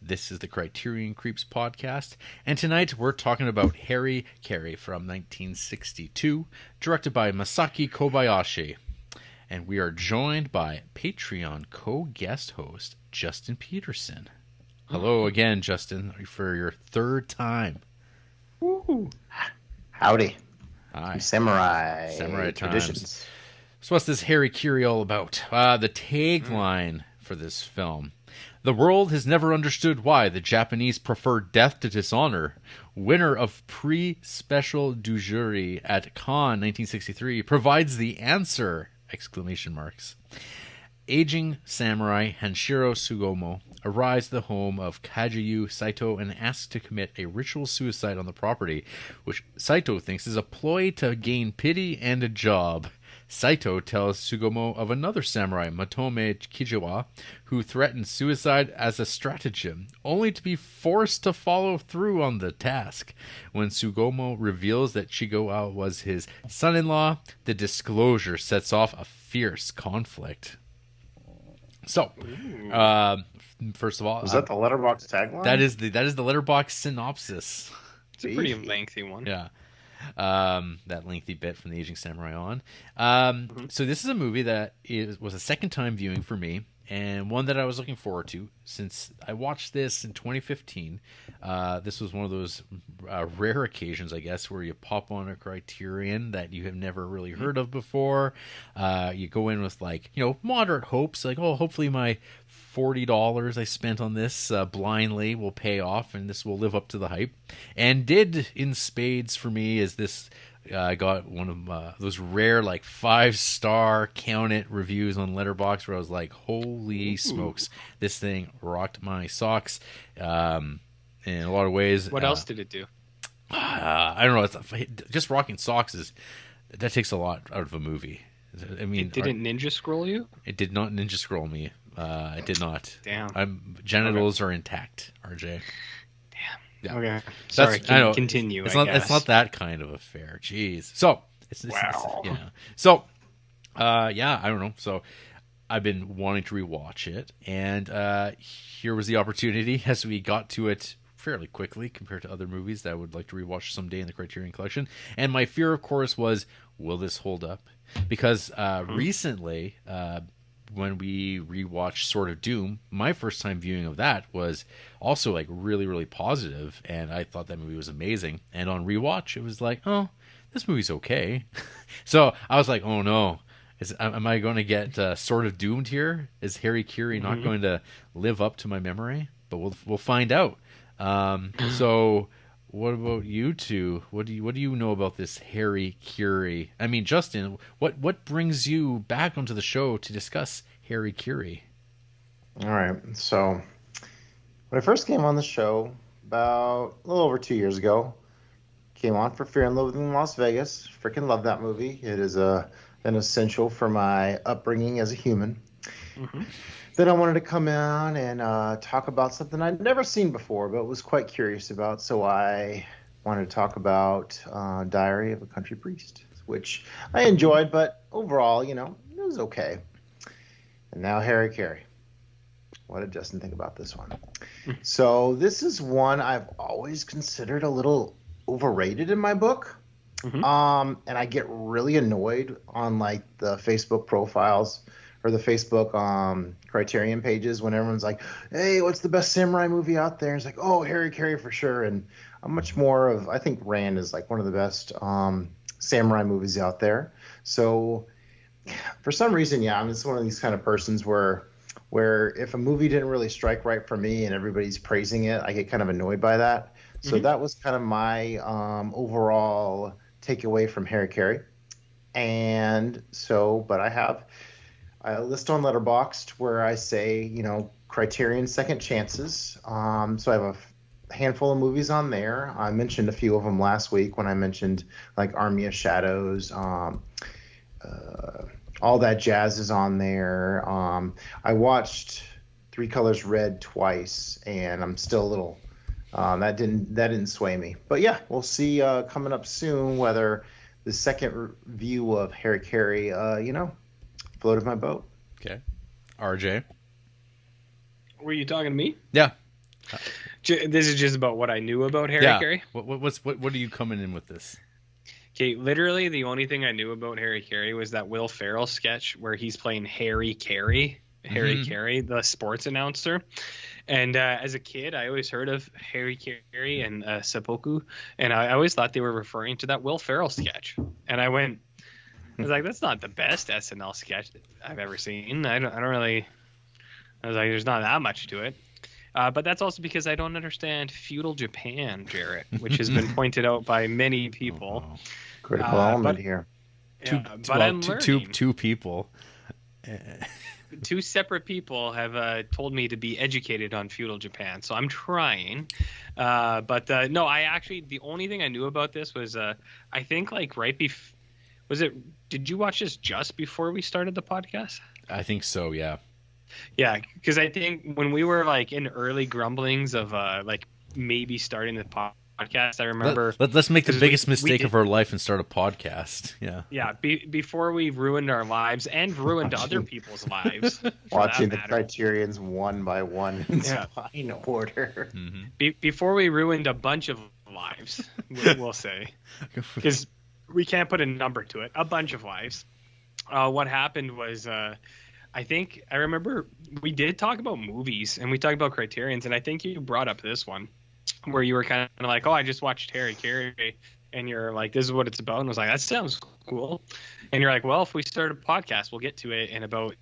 This is the Criterion Creeps podcast, and tonight we're talking about Harakiri from 1962, directed by Masaki Kobayashi. And we are joined by Patreon co-guest host Justin Peterson. Hello again, Justin, for your third time. Woo. Howdy. Hi. Samurai traditions. times. So what's this Harakiri all about? The tagline for this film. The world has never understood why the Japanese prefer death to dishonor. Winner of Prix Special du Jury at Cannes 1963 provides the answer! Exclamation marks. Aging samurai Hanshiro Tsugomo arrives at the home of Kajiyu Saito and asks to commit a ritual suicide on the property, which Saito thinks is a ploy to gain pity and a job. Saito tells Tsugomo of another samurai, Motome Kijiwa, who threatens suicide as a stratagem, only to be forced to follow through on the task. When Tsugomo reveals that Chigawa was his son-in-law, the disclosure sets off a fierce conflict. So, first of all, was that the Letterboxd tagline? That is the Letterboxd synopsis. It's a pretty lengthy one. Yeah. That lengthy bit from the Aging Samurai on. So this is a movie that was a second time viewing for me, and one that I was looking forward to since I watched this in 2015. This was one of those rare occasions, I guess, where you pop on a Criterion that you have never really heard of before. You go in with moderate hopes, like, oh, hopefully my $40 I spent on this blindly will pay off, and this will live up to the hype, and did in spades for me. As this got one of those rare 5-star count it reviews on Letterboxd where I was like, holy smokes, this thing rocked my socks in a lot of ways. What else did it do? I don't know. Just rocking socks that takes a lot out of a movie. I mean, it didn't ninja scroll you? It did not ninja scroll me. It did not. Damn. Genitals are intact, RJ. Damn. Yeah. Okay. Sorry. Continue. It's not that kind of affair. Jeez. So wow. Yeah. So I don't know. So I've been wanting to rewatch it, and here was the opportunity as we got to it fairly quickly compared to other movies that I would like to rewatch someday in the Criterion Collection. And my fear, of course, was, will this hold up? Because recently, when we rewatched Sword of Doom, my first time viewing of that was also really, really positive, and I thought that movie was amazing. And on rewatch, it was like, oh, this movie's okay. So I was like, oh no, am I going to get Sword of Doomed here? Is Harakiri not going to live up to my memory? But we'll find out. So what about you two? What do you know about this Harakiri? I mean, Justin, what brings you back onto the show to discuss Harakiri? All right. So when I first came on the show about a little over 2 years ago, came on for Fear and Loathing in Las Vegas. Freaking love that movie. It is an essential for my upbringing as a human. Then I wanted to come on and talk about something I'd never seen before, but was quite curious about. So I wanted to talk about Diary of a Country Priest, which I enjoyed, but overall, it was okay. And now Harakiri. What did Justin think about this one? So this is one I've always considered a little overrated in my book. And I get really annoyed on the Facebook profiles or the Facebook Criterion pages when everyone's like, hey, what's the best samurai movie out there? It's like, oh, Harakiri for sure. And I'm much more of, I think Rand is one of the best samurai movies out there. So for some reason, I'm just one of these kind of persons where if a movie didn't really strike right for me and everybody's praising it, I get kind of annoyed by that. So that was kind of my overall takeaway from Harakiri. And so, but I have a list on Letterboxd where I say, Criterion second chances. So I have a handful of movies on there. I mentioned a few of them last week when I mentioned Army of Shadows. All That Jazz is on there. I watched Three Colors Red twice, and I'm still a little that didn't sway me. But yeah, we'll see coming up soon whether the second view of Harakiri, floated my boat. Okay. RJ? Were you talking to me? Yeah. This is just about what I knew about Harakiri. What are you coming in with this? Okay, literally the only thing I knew about Harakiri was that Will Ferrell sketch where he's playing Harry Carey, the sports announcer. And as a kid, I always heard of Harry Carey and Seppuku, and I always thought they were referring to that Will Ferrell sketch. And I was like, that's not the best SNL sketch I've ever seen. I was like, there's not that much to it. But that's also because I don't understand feudal Japan, Jarrett, which has been pointed out by many people. Critical element here. I'm learning. Two people. Two separate people have told me to be educated on feudal Japan, so I'm trying. But no, the only thing I knew about this was I think like did you watch this just before we started the podcast? I think so, yeah. Yeah, because I think when we were like in early grumblings of like maybe starting the podcast, I remember. Let's make the biggest mistake of our life and start a podcast. Yeah. Yeah. Before we ruined our lives and ruined other people's lives. Watching the Criterions one by one in fine order. Mm-hmm. Before we ruined a bunch of lives, we'll say, because we can't put a number to it. A bunch of lives. What happened was. I remember we did talk about movies and we talked about Criterions, and I think you brought up this one where you were kind of like, oh, I just watched Harry Carey, and you're like, this is what it's about. And I was like, that sounds cool. And you're like, well, if we start a podcast, we'll get to it in about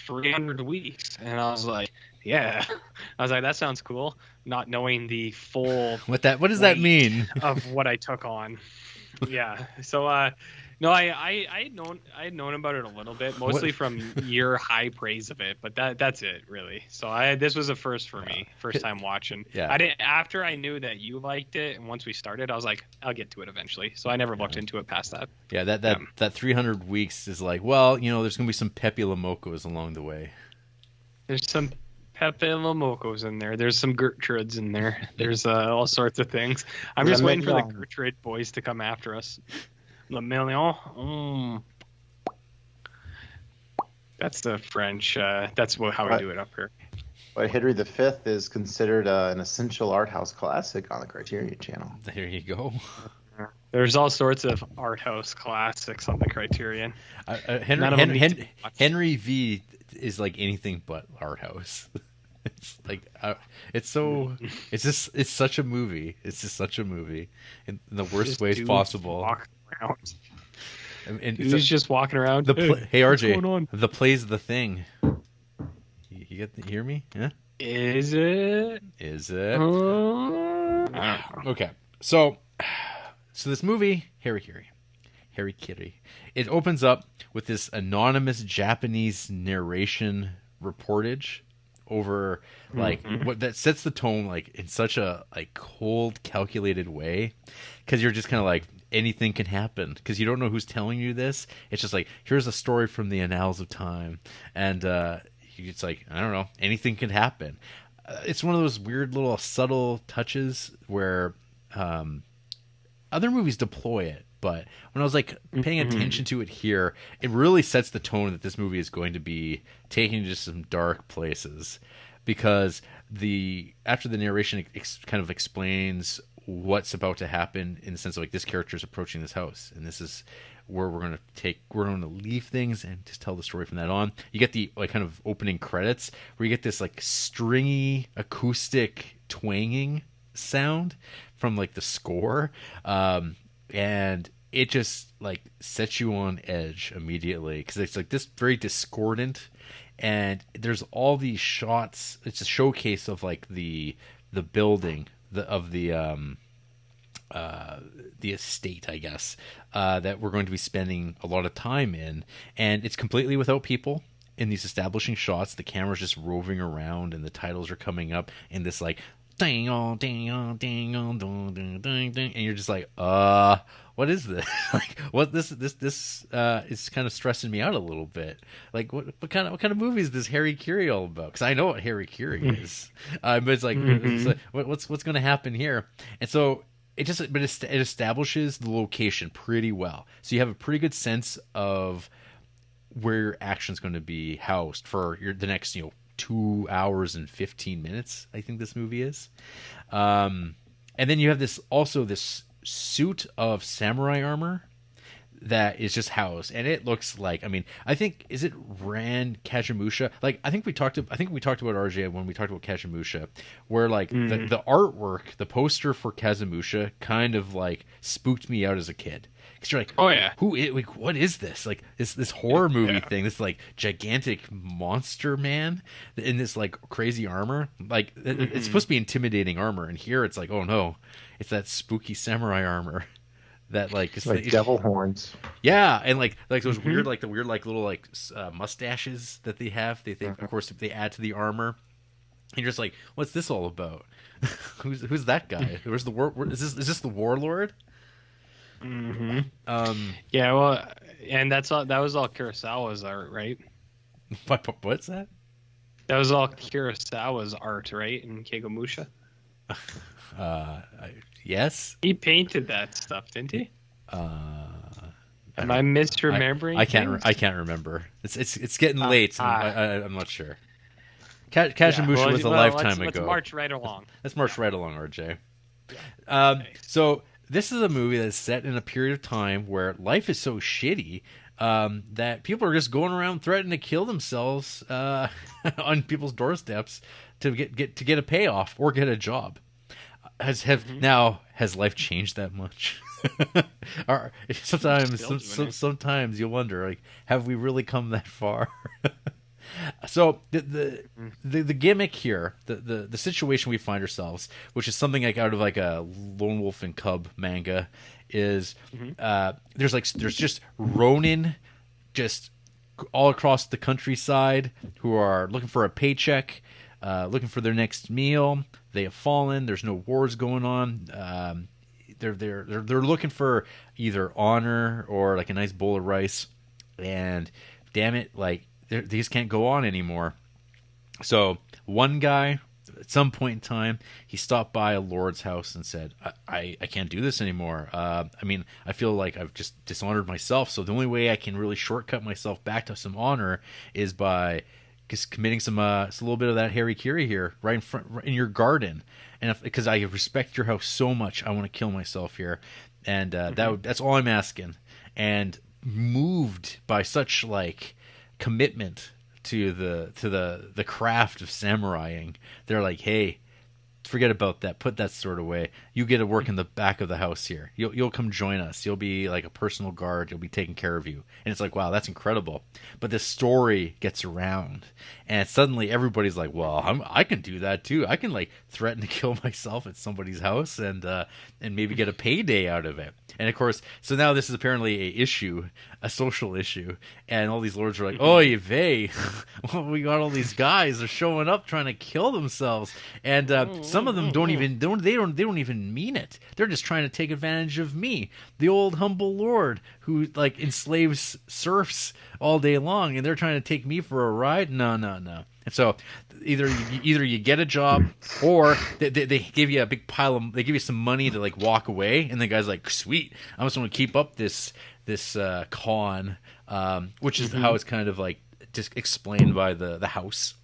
300 weeks. And I was like, yeah. I was like, that sounds cool. Not knowing the full what does that mean of what I took on. Yeah. So, no, I had known about it a little bit, mostly from your high praise of it, but that's it really. So this was a first for me, first time watching. Yeah. After I knew that you liked it, and once we started, I was like, I'll get to it eventually. So I never looked into it past that. Yeah, that 300 weeks is like, well, there's gonna be some Pepe Lamocos along the way. There's some Pepe Lamocos in there. There's some Gertrudes in there. There's all sorts of things. I'm just waiting for the Gertrude boys to come after us. Le Million. That's the French. That's how we do it up here. But Henry V is considered an essential art house classic on the Criterion channel. There you go. There's all sorts of art house classics on the Criterion. Henry V is like anything but art house. It's like it's such a movie. It's just such a movie in the worst ways possible. And he's just walking around. Hey RJ, the play's the thing. You hear me? Yeah. Is it? Okay. So this movie, Harakiri, it opens up with this anonymous Japanese narration reportage over what that sets the tone like in such a like cold, calculated way, because you're just kind of like anything can happen because you don't know who's telling you this. It's just like, here's a story from the annals of time, and it's like, I don't know, anything can happen. It's one of those weird little subtle touches where other movies deploy it, but when I was like paying attention to it here, it really sets the tone that this movie is going to be taking you to some dark places, because after the narration kind of explains what's about to happen, in the sense of like, this character is approaching this house and this is where we're going to leave things and just tell the story from that on. You get the like kind of opening credits where you get this like stringy acoustic twanging sound from like the score, and it just like sets you on edge immediately, because it's like this very discordant, and there's all these shots. It's a showcase of like the building of the estate, I guess, that we're going to be spending a lot of time in, and it's completely without people in these establishing shots. The camera's just roving around, and the titles are coming up in this like ding on ding on ding on ding ding ding, and you're just like, what is this? Like, what this is kind of stressing me out a little bit. Like, what kind of movie is this Harakiri all about? Because I know what Harakiri is, but it's like, what's going to happen here? And so it establishes the location pretty well, so you have a pretty good sense of where your action's going to be housed for the next 2 hours and 15 minutes, I think this movie is. And then you have this suit of samurai armor that is just housed, and it looks like, I mean, I think, is it Rand Kagemusha? Like, I think we talked about RJ when we talked about Kagemusha, where like the artwork, the poster for Kagemusha kind of like spooked me out as a kid. Because you're like, oh yeah, what is this? Like this horror movie thing, this like gigantic monster man in this like crazy armor. Like it's supposed to be intimidating armor, and here it's like, oh no, it's that spooky samurai armor. That like it's like devil horns. Yeah, and like those weird like the weird like little like mustaches that they have. They of course if they add to the armor, and you're just like, what's this all about? who's that guy? Where's the is this the warlord? Yeah, well, and that was all Kurosawa's art, right? What's that? That was all Kurosawa's art, right? In Kagemusha. Yes. He painted that stuff, didn't he? Am I misremembering? I can't remember. It's getting late. I'm not sure. Kagemusha was a lifetime ago. Let's march right along. Let's march right along, RJ. So this is a movie that's set in a period of time where life is so shitty that people are just going around threatening to kill themselves on people's doorsteps to get a payoff or get a job. Has life changed that much? Sometimes you wonder, like, have we really come that far? So the gimmick here, the situation we find ourselves, which is something like out of like a Lone Wolf and Cub manga, is there's just ronin just all across the countryside who are looking for a paycheck, looking for their next meal. They have fallen. There's no wars going on. They're looking for either honor or like a nice bowl of rice, and damn it, like these can't go on anymore. So one guy, at some point in time, he stopped by a lord's house and said, I can't do this anymore. I mean, I feel like I've just dishonored myself, so the only way I can really shortcut myself back to some honor is by just committing some a little bit of that Harakiri here, right in front, in your garden. And because I respect your house so much, I want to kill myself here. And that's all I'm asking. And moved by such like commitment to the craft of samuraiing, they're like, hey, forget about that, put that sword away, you get to work in the back of the house here, you'll come join us, you'll be like a personal guard, you'll be taking care of you. And it's like, wow, that's incredible. But this story gets around, and suddenly everybody's like, well, I can do that too. I can like threaten to kill myself at somebody's house and maybe get a payday out of it. And of course, so now this is apparently a social issue, and all these lords are like, "Oy vey, well, we got all these guys are showing up trying to kill themselves, and some of them don't even mean it. They're just trying to take advantage of me, the old humble lord who like enslaves serfs all day long, and they're trying to take me for a ride. No." And so either you get a job, or they give you a big pile of, they give you some money to like walk away, and the guy's like, sweet, I just want to keep up this con, which is how it's kind of like just explained by the house.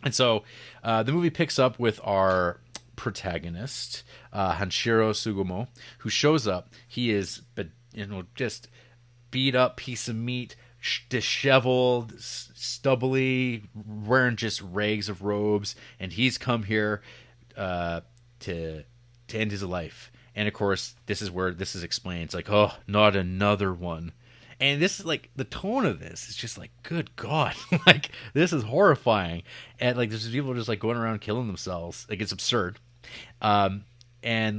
And so the movie picks up with our protagonist, Hanshiro Sugumo, who shows up. He is, just beat up piece of meat, disheveled, stubbly, wearing just rags of robes, and he's come here to end his life. And of course, this is where this is explained. It's like, oh, not another one. And this is like, the tone of this is just like, good God, like this is horrifying. And like there's people just like going around killing themselves. Like it's absurd. And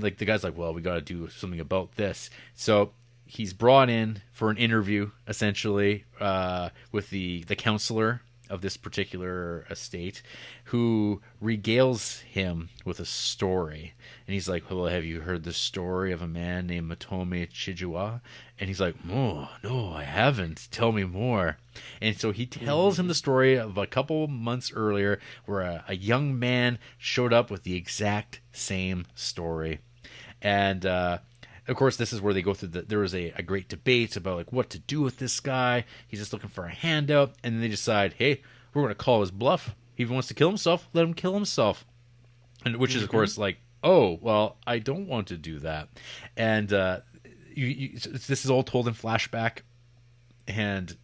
like the guy's like, well, we got to do something about this. So he's brought in for an interview, essentially, with the counselor of this particular estate, who regales him with a story. And he's like, well, have you heard the story of a man named Motome Chijuwa? And he's like, oh, no, I haven't. Tell me more. And so he tells him the story of a couple months earlier where a young man showed up with the exact same story. And of course, this is where they go through there was a great debate about like what to do with this guy. He's just looking for a handout, and then they decide, hey, we're going to call his bluff. he wants to kill himself, let him kill himself. And which is, of course, like, oh, well, I don't want to do that. And this is all told in flashback, and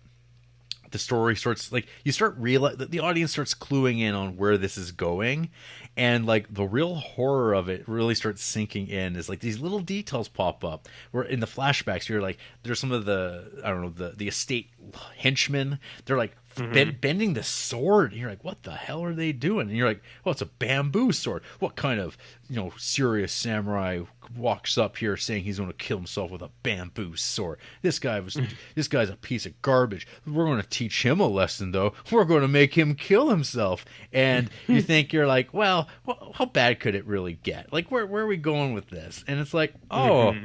the story starts, like, you start the audience starts cluing in on where this is going, and like the real horror of it really starts sinking in. Is like these little details pop up where in the flashbacks you're like, there's some of the, I don't know, the estate henchmen, they're like bending the sword, and you're like, what the hell are they doing? And you're like, oh, it's a bamboo sword. What kind of, serious samurai walks up here saying he's going to kill himself with a bamboo sword? This guy's a piece of garbage. We're going to teach him a lesson, though. We're going to make him kill himself. And you think, you're like, well, how bad could it really get? Like, where are we going with this? And it's like, oh,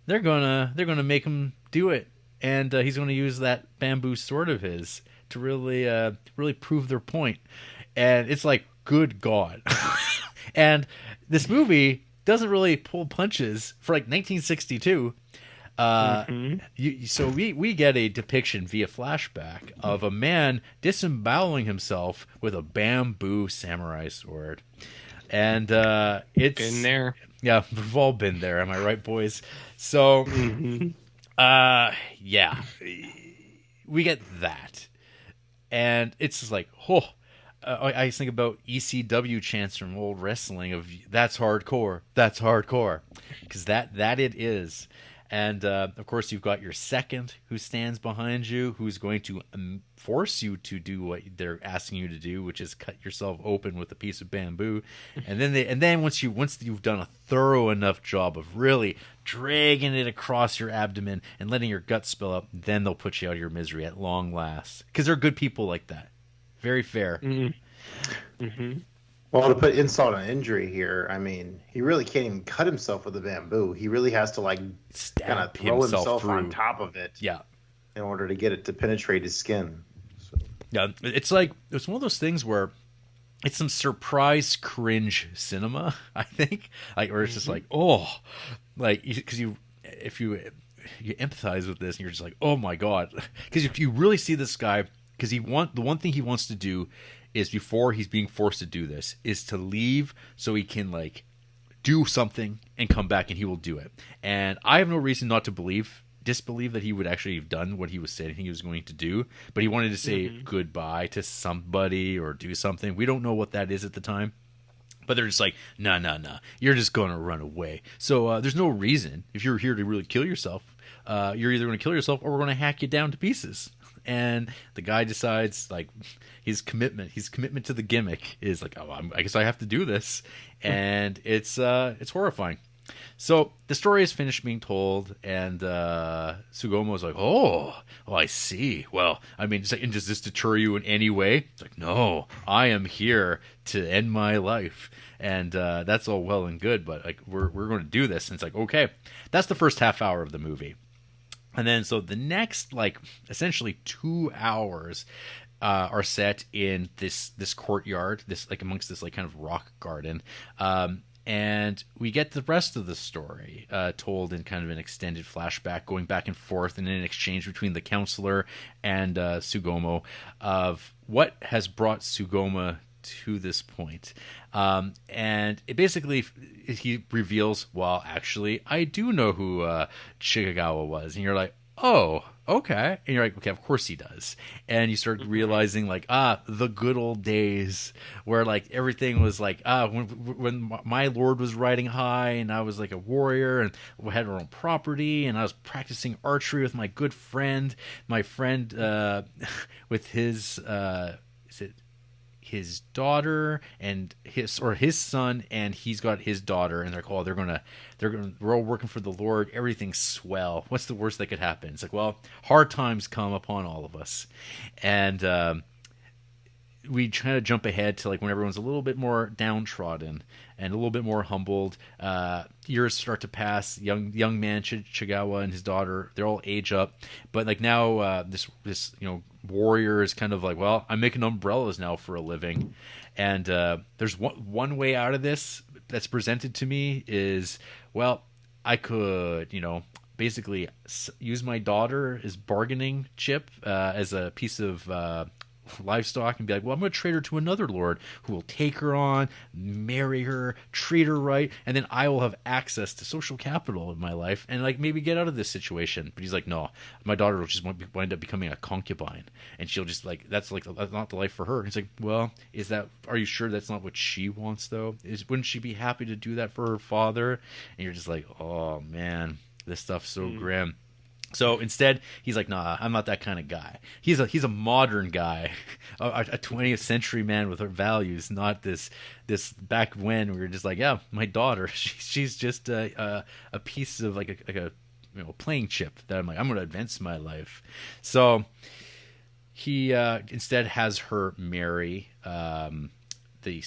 they're gonna make him do it, and he's going to use that bamboo sword of his to really prove their point. And it's like, good God. And this movie doesn't really pull punches for like 1962. So we get a depiction via flashback of a man disemboweling himself with a bamboo samurai sword. And it's been there. Yeah, we've all been there. Am I right, boys? So yeah, we get that. And it's just like, I think about ECW chants from old wrestling of "That's hardcore, that's hardcore," because that it is. And of course, you've got your second who stands behind you, who's going to force you to do what they're asking you to do, which is cut yourself open with a piece of bamboo. And then once you've done a thorough enough job of really dragging it across your abdomen and letting your guts spill up, then they'll put you out of your misery at long last. Because they're good people like that. Very fair. Well, to put insult on injury here, I mean, he really can't even cut himself with a bamboo. He really has to kind of throw himself on top of it, in order to get it to penetrate his skin. So. Yeah, it's one of those things where it's some surprise cringe cinema, I think, like, where it's just like, oh, like, because if you empathize with this, and you're just like, oh my God, because if you really see this guy, because the one thing he wants to do is, before he's being forced to do this, is to leave so he can like do something and come back, and he will do it. And I have no reason not to disbelieve that he would actually have done what he was saying he was going to do, but he wanted to say goodbye to somebody or do something. We don't know what that is at the time, but they're just like, no, you're just going to run away. So there's no reason, if you're here to really kill yourself, you're either going to kill yourself or we're going to hack you down to pieces. And the guy decides, like, his commitment to the gimmick is like, oh, I guess I have to do this. And it's horrifying. So the story is finished being told, and Tsugomo's like, oh, I see. Well, I mean, does this deter you in any way? It's like, no, I am here to end my life. And that's all well and good, but like, we're going to do this. And it's like, okay. That's the first half hour of the movie. And then, so the next, like, essentially 2 hours are set in this courtyard, this, like, amongst this, like, kind of rock garden. And we get the rest of the story told in kind of an extended flashback, going back and forth in an exchange between the counselor and Tsugomo of what has brought Tsugoma to this point. And it basically, he reveals, well, actually, I do know who Chikagawa was. And you're like, oh, okay. And you're like, okay, of course he does. And you start realizing, like, the good old days where, like, everything was like, when my lord was riding high and I was like a warrior and we had our own property and I was practicing archery with my good friend, with his, his daughter and his son, and he's got his daughter, and they're we're all working for the Lord, everything's swell. What's the worst that could happen? It's like, well, hard times come upon all of us. And we try to jump ahead to, like, when everyone's a little bit more downtrodden and a little bit more humbled. Years start to pass. Young man Chigawa and his daughter, they're all age up, but like now this warrior is kind of like, well, I'm making umbrellas now for a living. And there's one way out of this that's presented to me is, well, I could basically use my daughter as bargaining chip, as a piece of livestock and be like, well, I'm going to trade her to another lord who will take her on, marry her, treat her right, and then I will have access to social capital in my life and like maybe get out of this situation. But he's like, no, my daughter will just wind up becoming a concubine, and she'll just like that's not the life for her. And he's like, well, are you sure that's not what she wants though? Wouldn't she be happy to do that for her father? And you're just like, oh man, this stuff's so grim. So instead, he's like, nah, I'm not that kind of guy. He's a modern guy, a 20th century man with her values, not this back when we were just like, yeah, my daughter, she's just a piece of like a playing chip that I'm going to advance my life. So he instead has her marry the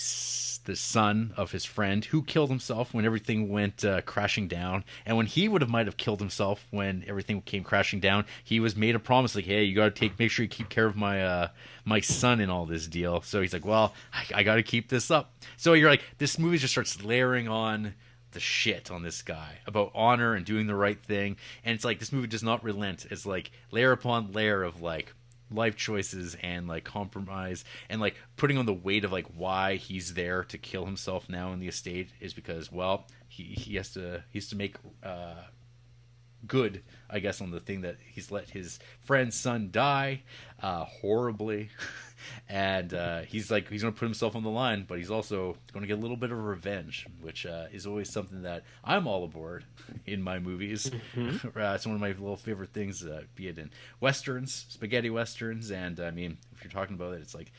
son of his friend who killed himself when everything went crashing down. And when he might have killed himself when everything came crashing down, he was made a promise like, hey, you got to make sure you keep care of my son in all this deal. So he's like, well, I got to keep this up. So you're like, this movie just starts layering on the shit on this guy about honor and doing the right thing. And it's like, this movie does not relent. It's like layer upon layer of like life choices and like compromise and like putting on the weight of like why he's there to kill himself now in the estate is because, well, he has to make good, I guess, on the thing that he's let his friend's son die horribly. And he's going to put himself on the line, but he's also going to get a little bit of revenge, which is always something that I'm all aboard in my movies. Mm-hmm. It's one of my little favorite things, be it in westerns, spaghetti westerns, and I mean, if you're talking about it, it's like,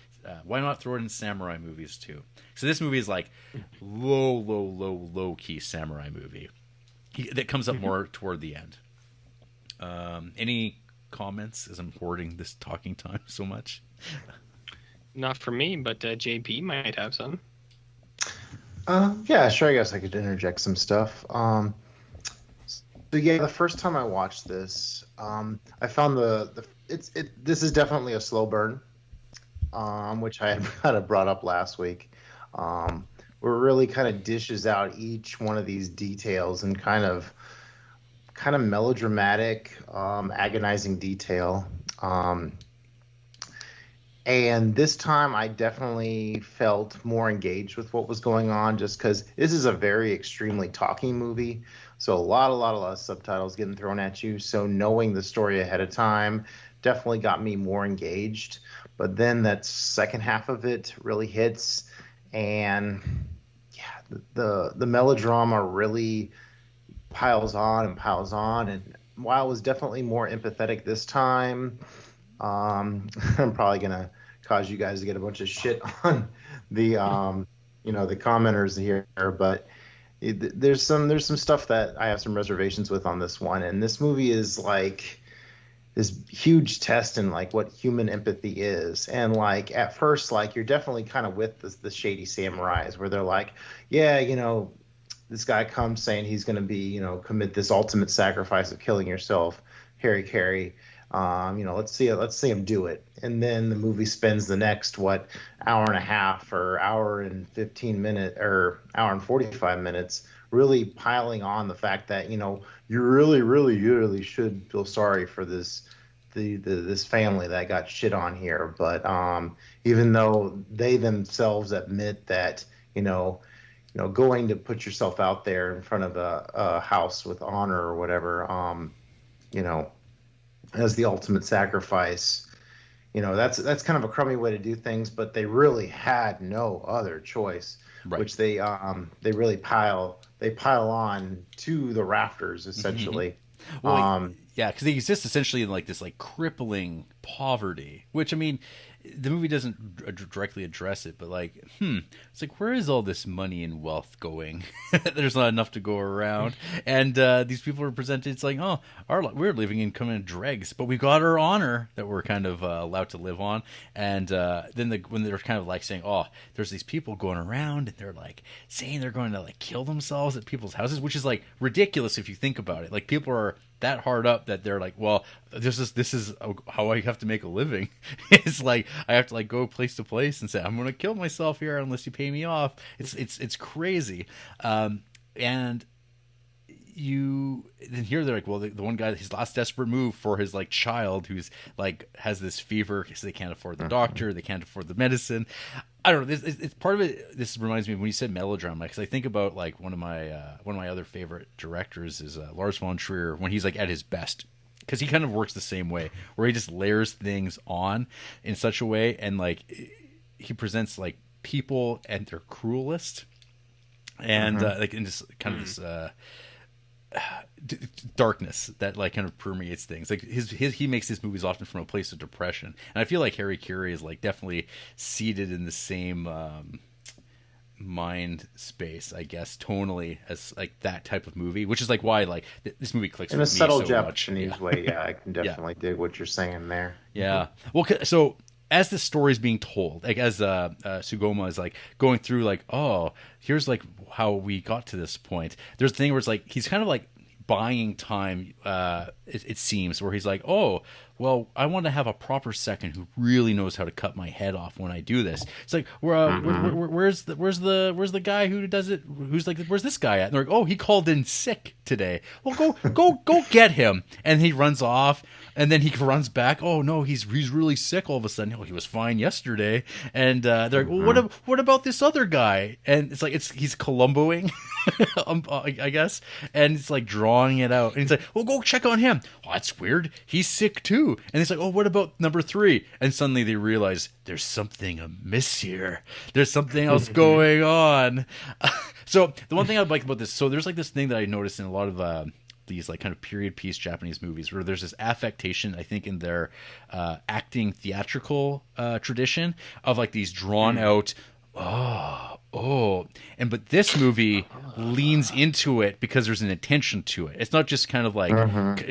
why not throw it in samurai movies too? So this movie is like low key samurai movie that comes up more toward the end. Any comments as I'm hoarding this talking time so much? Not for me, but JP might have some. Yeah, sure. I guess I could interject some stuff. So yeah, the first time I watched this, I found this is definitely a slow burn, which I had kind of brought up last week. Where it really kind of dishes out each one of these details in kind of melodramatic, agonizing detail. And this time I definitely felt more engaged with what was going on just because this is a very extremely talking movie. So a lot of subtitles getting thrown at you. So knowing the story ahead of time definitely got me more engaged. But then that second half of it really hits. And yeah, the melodrama really piles on and piles on. And while I was definitely more empathetic this time, I'm probably going to cause you guys to get a bunch of shit on the the commenters here, but there's some stuff that I have some reservations with on this one. And this movie is like this huge test in like what human empathy is. And like at first, like you're definitely kind of with the shady samurais where they're like, yeah, this guy comes saying he's going to be, commit this ultimate sacrifice of killing yourself, Harakiri. Let's see him do it. And then the movie spends the next hour and a half or hour and 15 minutes or hour and 45 minutes really piling on the fact that you really should feel sorry for this family that got shit on here. But even though they themselves admit that going to put yourself out there in front of a house with honor or whatever, as the ultimate sacrifice, that's kind of a crummy way to do things, but they really had no other choice, right. Which they really pile on to the rafters essentially. Well, yeah, because they exist essentially in like this like crippling poverty, which I mean, the movie doesn't directly address it, but like, it's like, where is all this money and wealth going? There's not enough to go around, and these people are presented. It's like, oh, we're living in kind of dregs, but we got our honor that we're kind of allowed to live on. And then when they're kind of like saying, oh, there's these people going around, and they're like saying they're going to like kill themselves at people's houses, which is like ridiculous if you think about it. Like people are that hard up that they're like, well, this is how I have to make a living. It's like I have to like go place to place and say I'm going to kill myself here unless you pay me off. It's crazy, and you then here they're like, well, the one guy, his last desperate move for his like child who's like has this fever because they can't afford the doctor, they can't afford the medicine. I don't know. It's part of it. This reminds me of when you said melodrama, because I think about like one of my other favorite directors is Lars von Trier, when he's like at his best, because he kind of works the same way, where he just layers things on in such a way, and like he presents like people at their cruelest, and like in this kind of this darkness that like kind of permeates things. Like he makes his movies often from a place of depression, and I feel like Harakiri is like definitely seated in the same mind space, I guess, tonally, as like that type of movie, which is like why like this movie clicks in a with me subtle so Japanese much. way. Yeah, I can definitely dig what you're saying there. Yeah. Well, so as the story is being told, like as Sugoma is like going through, like, oh, here's like how we got to this point. There's a thing where it's like he's kind of like buying time. It seems, where he's like, oh, well, I want to have a proper second who really knows how to cut my head off when I do this. It's like, where's the guy who does it? Who's like, where's this guy at? And they're like, oh, he called in sick today. Well, go get him. And he runs off, and then he runs back. Oh no, he's really sick all of a sudden. Oh, he was fine yesterday. And they're like, well, what about this other guy? And it's like he's Columboing, I guess, and it's like drawing it out. And he's like, well, go check on him. Oh, that's weird. He's sick too. And he's like, oh, what about number 3? And suddenly they realize there's something amiss here. There's something else going on. So the one thing I like about this, so there's like this thing that I noticed in a lot of these like kind of period piece Japanese movies, where there's this affectation, I think, in their acting theatrical tradition of like these drawn out, but this movie leans into it because there's an intention to it. It's not just kind of like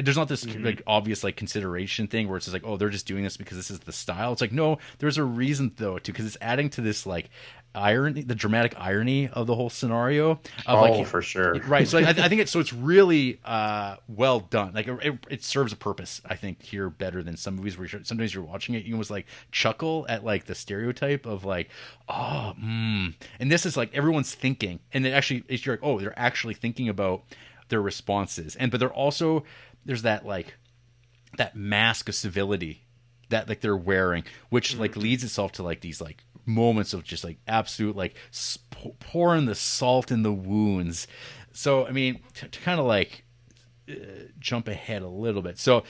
there's not this like obvious like consideration thing where it's just like, oh, they're just doing this because this is the style. It's like, no, there's a reason though, too, because it's adding to this like irony, the dramatic irony of the whole scenario. Of, for sure, right? So I think it's really well done. Like it serves a purpose, I think, here better than some movies where sometimes you're watching it, you almost like chuckle at like the stereotype of like, and this is like everyone's thinking, and it actually you're like, oh, they're actually thinking about their responses, but they're also there's that like that mask of civility that like they're wearing, which like leads itself to like these like moments of just like absolute like pouring the salt in the wounds. So I mean, to kind of like jump ahead a little bit, so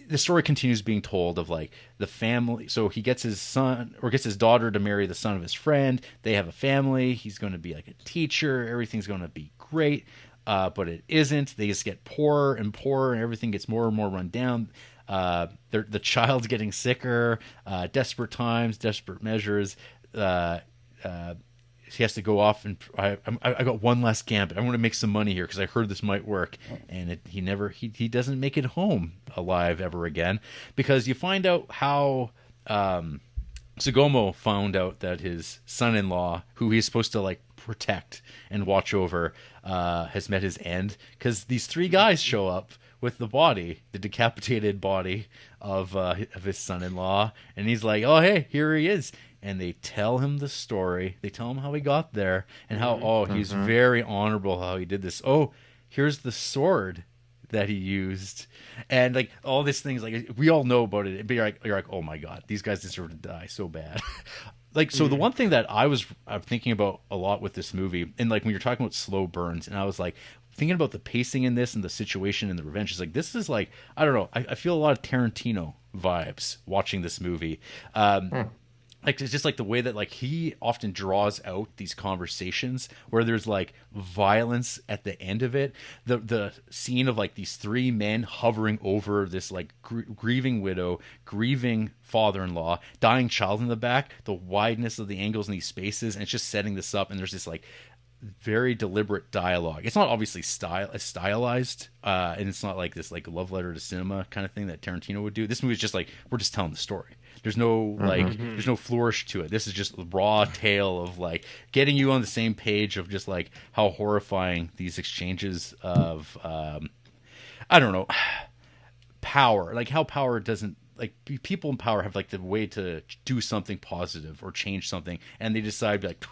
the story continues being told of like the family. So he gets his son or gets his daughter to marry the son of his friend. They have a family. He's going to be like a teacher. Everything's going to be great, but it isn't. They just get poorer and poorer, and everything gets more and more run down. The child's getting sicker. Desperate times, desperate measures. He has to go off, and I got one last gambit. I want to make some money here because I heard this might work, and he doesn't make it home alive ever again, because you find out how Tsugomo found out that his son-in-law, who he's supposed to like protect and watch over, has met his end, because these 3 guys show up with the decapitated body of his son-in-law, and he's like, oh hey, here he is. And they tell him the story. They tell him how he got there and how, he's very honorable how he did this. Oh, here's the sword that he used. And like all these things, like we all know about it. But you're like, oh my God, these guys deserve to die so bad. Like, so the one thing that I'm thinking about a lot with this movie, and like when you're talking about slow burns, and I was like thinking about the pacing in this and the situation and the revenge, is like, this is like, I don't know, I feel a lot of Tarantino vibes watching this movie. Like it's just like the way that like he often draws out these conversations where there's like violence at the end of it. The scene of like these 3 men hovering over this like grieving widow, grieving father-in-law, dying child in the back, the wideness of the angles in these spaces, and it's just setting this up. And there's this like very deliberate dialogue. It's not obviously stylized, and it's not like this like love letter to cinema kind of thing that Tarantino would do. This movie is just like, we're just telling the story. There's no like there's no flourish to it. This is just a raw tale of like getting you on the same page of just like how horrifying these exchanges of I don't know, power, like how power doesn't, like people in power have like the way to do something positive or change something, and they decide like,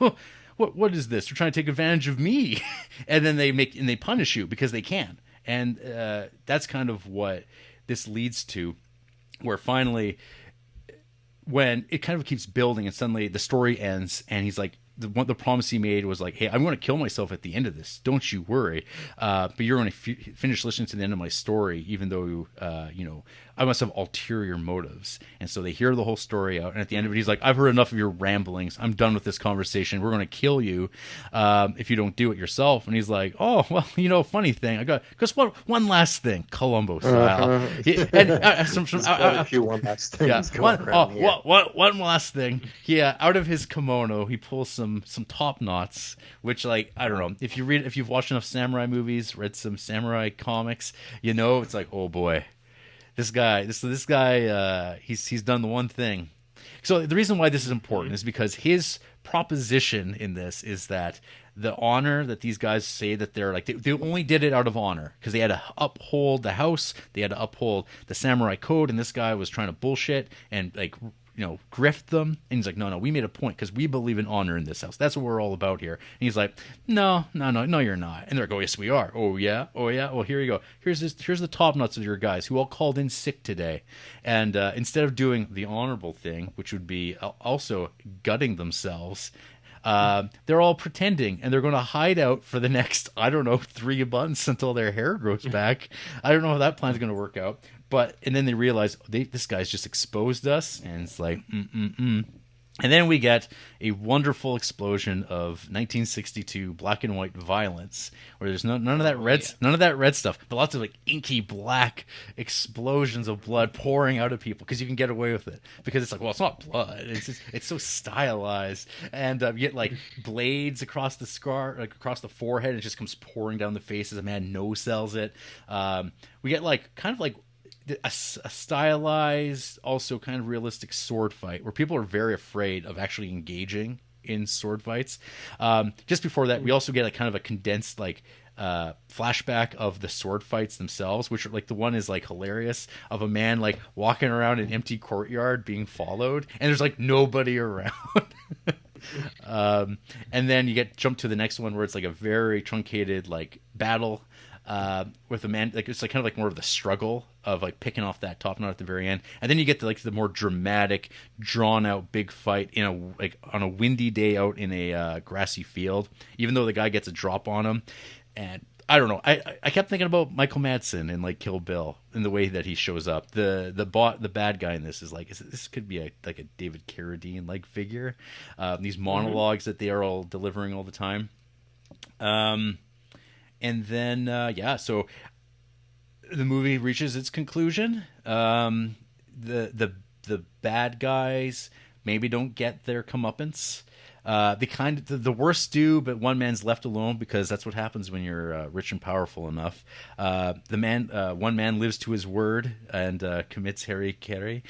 what is this? They're trying to take advantage of me. And then they punish you because they can. And that's kind of what this leads to, where finally, when it kind of keeps building and suddenly the story ends and he's like, the promise he made was like, hey, I'm going to kill myself at the end of this. Don't you worry. But you're going to finish listening to the end of my story, even though, I must have ulterior motives. And so they hear the whole story out. And at the end of it, he's like, I've heard enough of your ramblings. I'm done with this conversation. We're going to kill you if you don't do it yourself. And he's like, oh, well, funny thing. I got, because one last thing, Columbo style. And a few one last things. Yeah, one last thing. Yeah, out of his kimono, he pulls some top knots, which, like, I don't know. If you've watched enough samurai movies, read some samurai comics, it's like, oh boy. This guy, he's done the one thing. So the reason why this is important is because his proposition in this is that the honor that these guys say that they're like, they only did it out of honor because they had to uphold the house, they had to uphold the samurai code, and this guy was trying to bullshit and like, grift them. And he's like, no, we made a point because we believe in honor in this house. That's what we're all about here. And he's like, no, you're not. And they're like, oh, yes, we are. Oh, yeah. Well, here you go. Here's the top nuts of your guys who all called in sick today. And instead of doing the honorable thing, which would be also gutting themselves, they're all pretending, and they're going to hide out for the next, 3 months until their hair grows back. I don't know how that plan's going to work out. And then they realize this guy's just exposed us, and it's like, And then we get a wonderful explosion of 1962 black and white violence, where there's none of that red stuff, but lots of like inky black explosions of blood pouring out of people because you can get away with it because it's like, well, it's not blood, it's so stylized, and you get like blades across the scar, like across the forehead, and it just comes pouring down the face as a man no-sells it. We get like kind of like a stylized, also kind of realistic sword fight where people are very afraid of actually engaging in sword fights. Just before that, we also get a kind of a condensed like flashback of the sword fights themselves, which are like, the one is like hilarious, of a man like walking around an empty courtyard being followed, and there's like nobody around. And then you get jumped to the next one where it's like a very truncated like battle with a man, like it's like kind of like more of the struggle of like picking off that top knot at the very end, and then you get to like the more dramatic, drawn out big fight on a windy day out in a grassy field, even though the guy gets a drop on him. And I don't know, I kept thinking about Michael Madsen in like Kill Bill in the way that he shows up. The bad guy in this is like, this could be a David Carradine like figure. These monologues that they are all delivering all the time. And then, so the movie reaches its conclusion. The bad guys maybe don't get their comeuppance. The worst do, but one man's left alone because that's what happens when you're rich and powerful enough. One man lives to his word and commits Harakiri.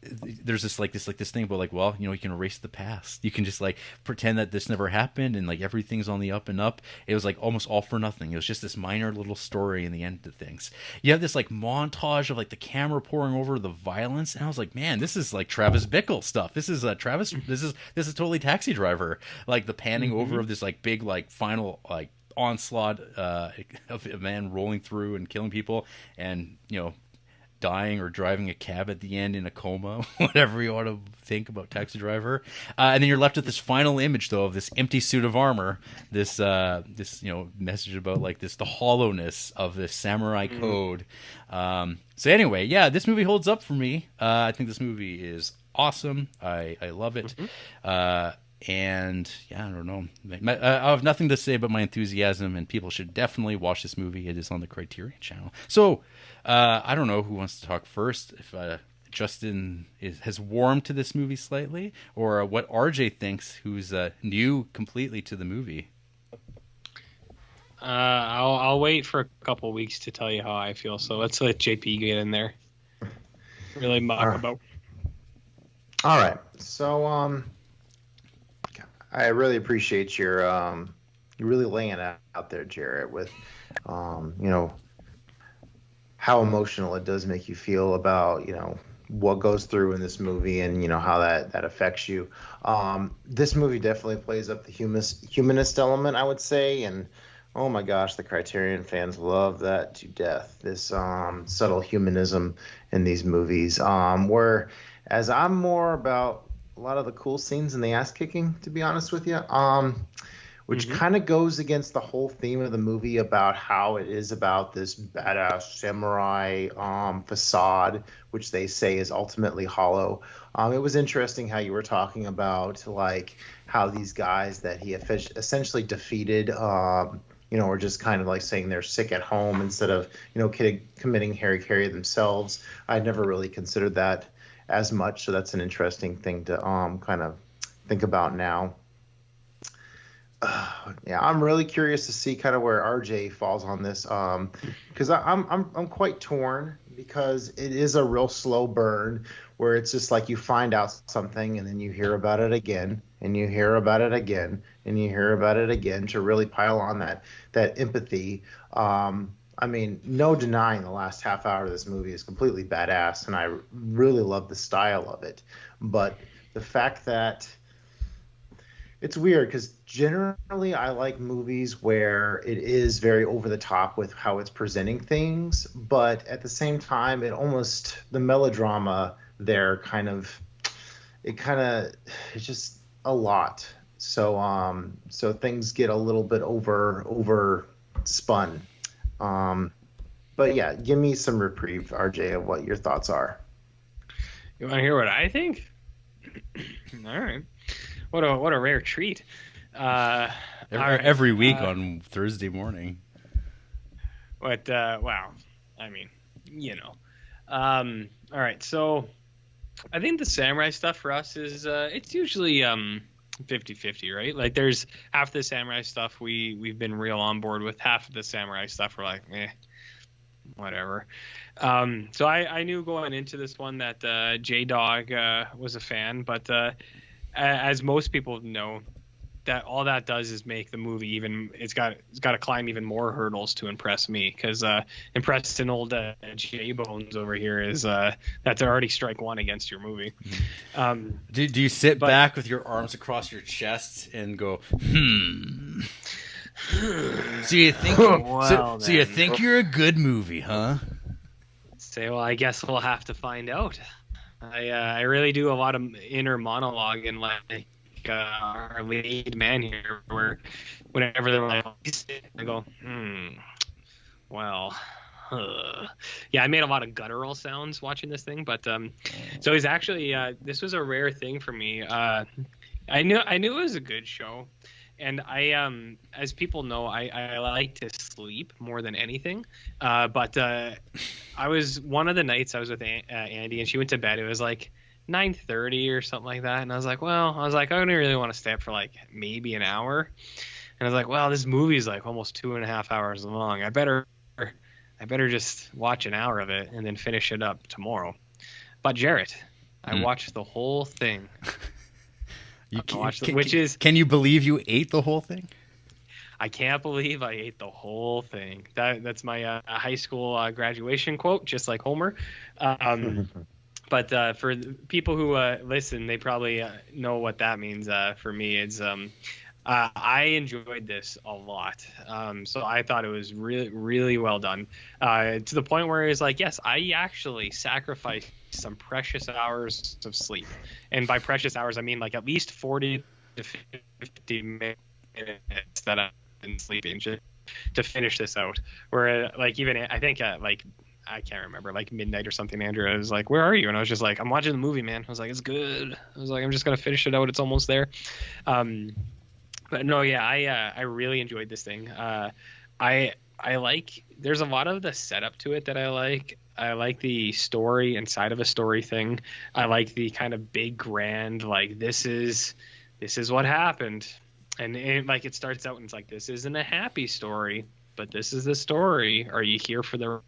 There's this thing about like, well, you can erase the past. You can just like pretend that this never happened, and like everything's on the up and up. It was like almost all for nothing. It was just this minor little story in the end of things. You have this like montage of like the camera pouring over the violence, and I was like, man, this is like Travis Bickle stuff. This is Travis. This is totally Taxi Driver. Like the panning over of this like big like final like onslaught of a man rolling through and killing people, and dying or driving a cab at the end in a coma, whatever you want to think about Taxi Driver. And then you're left with this final image, though, of this empty suit of armor, this message about like the hollowness of this samurai code. So anyway, yeah, this movie holds up for me. I think this movie is awesome. I love it. And yeah, I don't know. I have nothing to say about my enthusiasm, and people should definitely watch this movie. It is on the Criterion channel. So I don't know who wants to talk first. If Justin has warmed to this movie slightly, or what RJ thinks, who's new completely to the movie. I'll wait for a couple weeks to tell you how I feel. So let's let JP get in there. Really mock about. All right. So I really appreciate your you really laying it out there, Jarrett, with how emotional it does make you feel about what goes through in this movie, and how that affects you. This movie definitely plays up the humanist element, I would say, and Oh my gosh, the Criterion fans love that to death. This subtle humanism in these movies. Where as I'm more about a lot of the cool scenes and the ass kicking, to be honest with you. Which Hmm. kind of goes against the whole theme of the movie about how it is about this badass samurai facade, which they say is ultimately hollow. It was interesting how you were talking about like how these guys that he essentially defeated, are just kind of like saying they're sick at home instead of, committing Harikiri themselves. I'd never really considered that as much, so that's an interesting thing to kind of think about now. Yeah, I'm really curious to see kind of where RJ falls on this, because I'm quite torn because it is a real slow burn where it's just like you find out something and then you hear about it again and you hear about it again and you hear about it again to really pile on that empathy. I mean, no denying the last half hour of this movie is completely badass, and I really love the style of it, but the fact that it's weird because generally I like movies where it is very over the top with how it's presenting things, but at the same time, the melodrama there it's just a lot. So things get a little bit over spun. Um, but yeah, give me some reprieve, RJ, of what your thoughts are. You want to hear what I think? All right. What a rare treat. All right. Every week on Thursday morning. Wow. I mean, you know. All right. So I think the samurai stuff for us is it's usually 50-50, right? Like there's half the samurai stuff we've been real on board with, half of the samurai stuff we're like, whatever. So I knew going into this one that J Dog was a fan, but as most people know, that all that does is make the movie even it's got to climb even more hurdles to impress me, because impressing old J Bones over here is that's already strike one against your movie. Do you sit But back with your arms across your chest and go, hmm? So you think so you then, think you're a good movie, huh? say, well, I guess we'll have to find out. I really do a lot of inner monologue in like our lead man here, where whenever they're like, I go, well, yeah, I made a lot of guttural sounds watching this thing, but so it's actually this was a rare thing for me. I knew it was a good show, and as people know, I like to sleep more than anything, but I was one of the nights I was with Andy, and she went to bed. It was like 9:30 or something like that, and I was like, I don't really want to stay up for like maybe an hour, and I was like, well, this movie is like almost 2.5 hours long. I better just watch an hour of it and then finish it up tomorrow. But Jarrett, I watched the whole thing. Can you believe you ate the whole thing? I can't believe I ate the whole thing. That's my high school graduation quote, just like Homer. But for people who listen, they probably know what that means. For me, it's I enjoyed this a lot. So I thought it was really, really well done. To the point where it's like, yes, I actually sacrificed some precious hours of sleep. And by precious hours, I mean like at least 40 to 50 minutes that I've been sleeping just to finish this out. Where like even I think like I can't remember, like midnight or something, Andrew, I was like, where are you? And I was just like, I'm watching the movie, man. I was like, it's good. I was like, I'm just gonna finish it out. It's almost there. But no, yeah, I really enjoyed this thing. I like, there's a lot of the setup to it that I like. I like the story inside of a story thing. I like the kind of big grand, like this is what happened. And like it starts out and it's like, this isn't a happy story, but this is the story. Are you here for the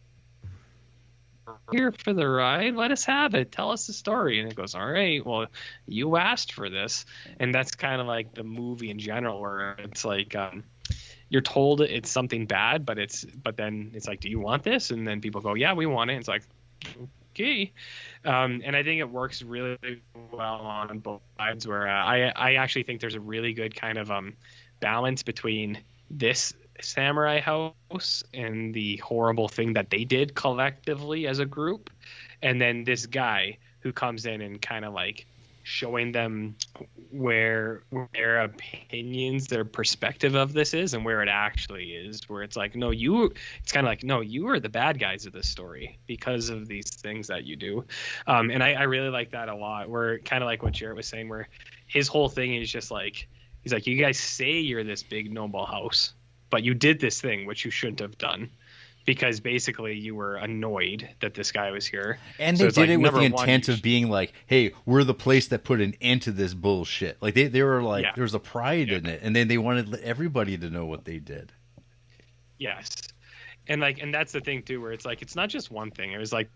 ride? Let us have it. Tell us the story. And it goes, all right, well, you asked for this. And that's kind of like the movie in general, where it's like you're told it's something bad, but then it's like, do you want this? And then people go, yeah, we want it. And it's like, okay. And I think it works really well on both sides, where I actually think there's a really good kind of balance between this samurai house and the horrible thing that they did collectively as a group, and then this guy who comes in and kind of like showing them where their opinions, their perspective of this is, and where it actually is, where it's like, no, it's kind of like, no, you are the bad guys of this story because of these things that you do. And I really like that a lot, where kind of like what Jarrett was saying, where his whole thing is just like, he's like, you guys say you're this big noble house, but you did this thing which you shouldn't have done, because basically you were annoyed that this guy was here. And So they it's did like, it with the number one, intent of being like, hey, we're the place that put an end to this bullshit. Like they were like, Yeah. there was a pride in it, and then they wanted everybody to know what they did. Yes. And that's the thing too, where it's like, it's not just one thing. It was like,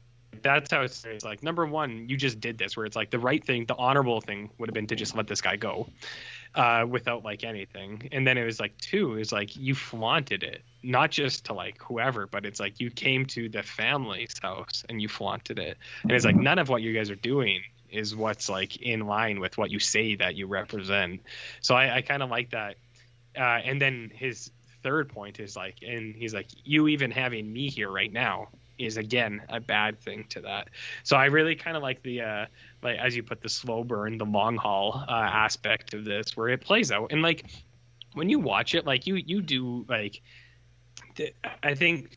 that's how it's like, number one, you just did this, where it's like the right thing, the honorable thing would have been to just let this guy go without like anything. And then it was like, two, is like, you flaunted it, not just to like whoever, but it's like you came to the family's house and you flaunted it. And it's like, none of what you guys are doing is what's like in line with what you say that you represent. So I kind of like that. And then his third point is like, and he's like, you even having me here right now is again a bad thing to that. So I really kind of like the like, as you put, the slow burn, the long haul aspect of this, where it plays out. And like when you watch it, like you do like, I think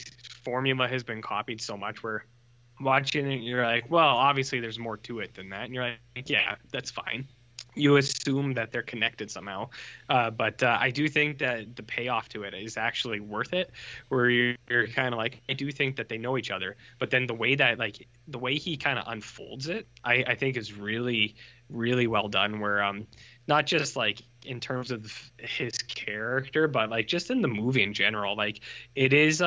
formula has been copied so much where watching it you're like, well, obviously there's more to it than that, and you're like, yeah, that's fine. You assume that they're connected somehow, but I do think that the payoff to it is actually worth it, where you're kind of like, I do think that they know each other, but then the way he kind of unfolds it, I think is really, really well done, where not just like in terms of his character, but like just in the movie in general, like it is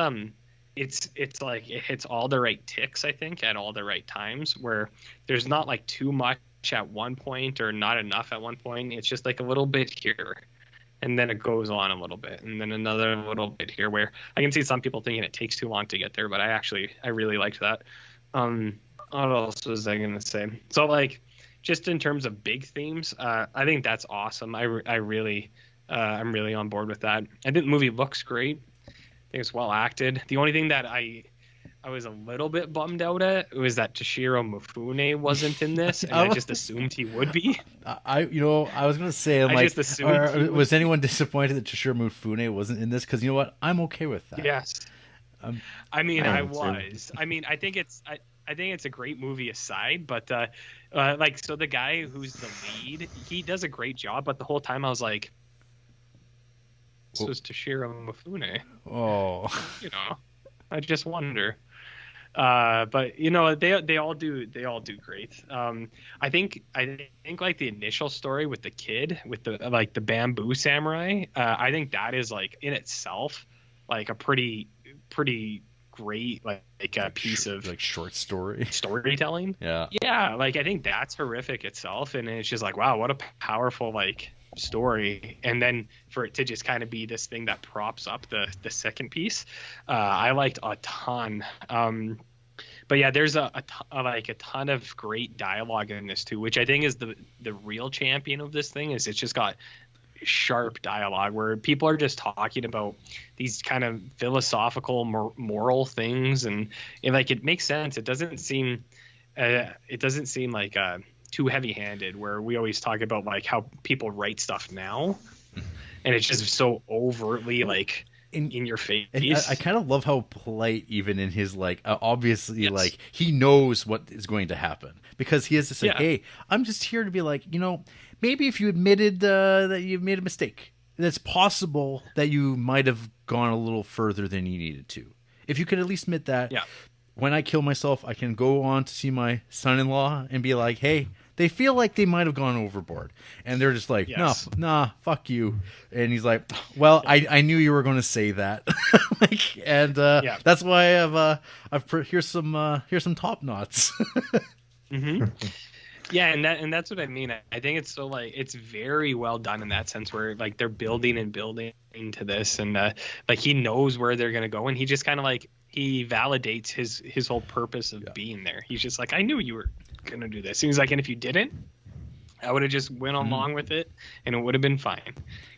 it's like it hits all the right ticks, I think, at all the right times, where there's not like too much at one point or not enough at one point. It's just like a little bit here, and then it goes on a little bit, and then another little bit here, where I can see some people thinking it takes too long to get there, but I really liked that. What else was I gonna say? So like, just in terms of big themes, I think that's awesome. I'm really on board with that. I think the movie looks great. I think it's well acted. The only thing that I was a little bit bummed out at was that Toshiro Mifune wasn't in this, and I just assumed he would be. I was gonna say, was anyone disappointed that Toshiro Mifune wasn't in this? Because you know what, I'm okay with that. Yes. I mean, I was. I mean, I think it's a great movie aside, but like, so the guy who's the lead, he does a great job, but the whole time I was like, this is Toshiro Mifune. Oh. You know, I just wonder. But you know, they all do great. I think like the initial story with the kid, with the bamboo samurai, I think that is like in itself like a pretty great like a piece of like short storytelling. Yeah, like I think that's horrific itself, and it's just like, wow, what a powerful like story. And then for it to just kind of be this thing that props up the second piece, I liked a ton. But yeah, there's a ton of great dialogue in this too, which I think is the real champion of this thing. Is it's just got sharp dialogue where people are just talking about these kind of philosophical moral things, and like it makes sense. It doesn't seem like too heavy-handed, where we always talk about like how people write stuff now, and it's just so overtly like in your face. I kind of love how polite, even in his like obviously Yes. like he knows what is going to happen, because he has to say, Yeah. hey, I'm just here to be like, maybe if you admitted that you made a mistake, it's possible that you might have gone a little further than you needed to. If you could at least admit that, Yeah. when I kill myself, I can go on to see my son-in-law and be like, hey, they feel like they might have gone overboard. And they're just like, Yes. nah, fuck you. And he's like, well, I knew you were going to say that. That's why here's some top knots. Mm-hmm. Yeah, and that's what I mean. I think it's so like it's very well done in that sense, where like they're building into this, and like he knows where they're gonna go, and he just kind of like he validates his whole purpose of being there. He's just like, I knew you were gonna do this. And he's like, and if you didn't, I would have just went along with it, and it would have been fine.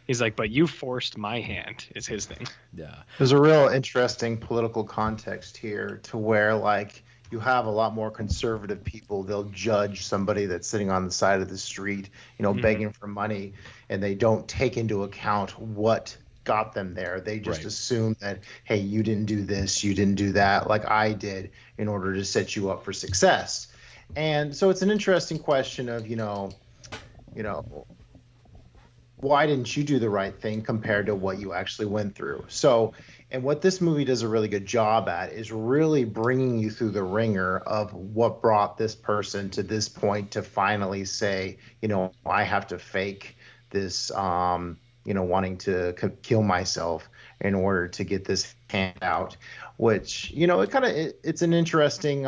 He's like, but you forced my hand, is his thing. Yeah. There's a real interesting political context here to where, like, you have a lot more conservative people. They'll judge somebody that's sitting on the side of the street, begging for money, and they don't take into account what got them there. They just assume that, hey, you didn't do this, you didn't do that, like I did, in order to set you up for success. And so it's an interesting question of, why didn't you do the right thing compared to what you actually went through? So, and what this movie does a really good job at is really bringing you through the ringer of what brought this person to this point to finally say, I have to fake this, wanting to kill myself in order to get this hand out, which, it's an interesting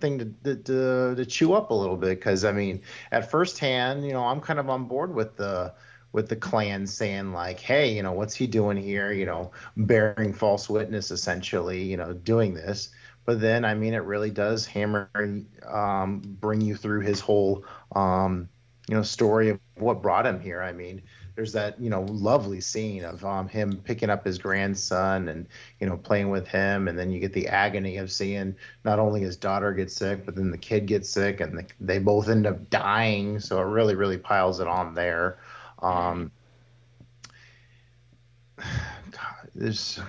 thing to chew up a little bit. Because, I mean, at first hand, I'm kind of on board with the Klan saying, like, hey, what's he doing here, bearing false witness, essentially, doing this. But then, I mean, it really does hammer, bring you through his whole, story of what brought him here. I mean, there's that, lovely scene of him picking up his grandson and, playing with him. And then you get the agony of seeing not only his daughter get sick, but then the kid gets sick, and they both end up dying. So it really, really piles it on there. God, let's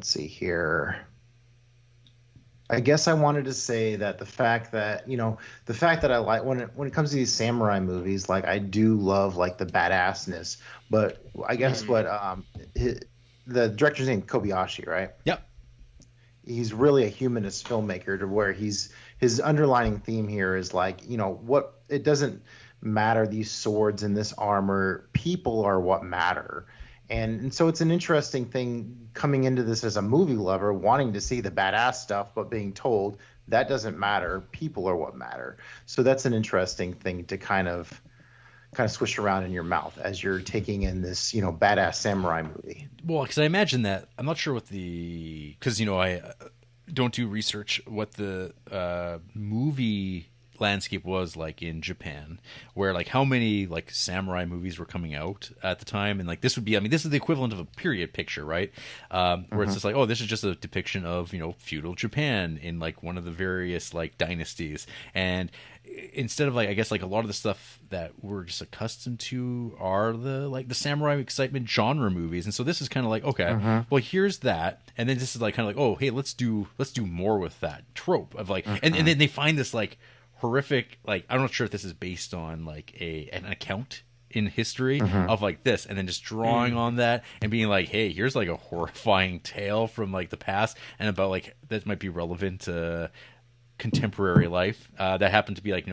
see here. I guess I wanted to say that the fact that I like when it comes to these samurai movies, like, I do love, like, the badassness, but I guess the director's name Kobayashi, right? Yep. He's really a humanist filmmaker, to where his underlining theme here is, like, what it doesn't matter, these swords and this armor, people are what matter. And so it's an interesting thing coming into this as a movie lover, wanting to see the badass stuff, but being told that doesn't matter, people are what matter. So that's an interesting thing to kind of swish around in your mouth as you're taking in this, badass samurai movie. Well, because I imagine that, I'm not sure what because I don't do research what the movie landscape was like in Japan, where, like, how many, like, samurai movies were coming out at the time, and, like, this is the equivalent of a period picture, right? Where it's just like, oh, this is just a depiction of feudal Japan in, like, one of the various, like, dynasties, and instead of, like, I guess, like, a lot of the stuff that we're just accustomed to are the samurai excitement genre movies, and so this is kind of like, okay, well, here's that, and then this is, like, kind of like, oh, hey, let's do more with that trope of, like, and then they find this, like, horrific, like, I'm not sure if this is based on, like, an account in history of, like, this, and then just drawing on that and being like, hey, here's, like, a horrifying tale from, like, the past, and about, like, that might be relevant to contemporary life, that happened to be, like,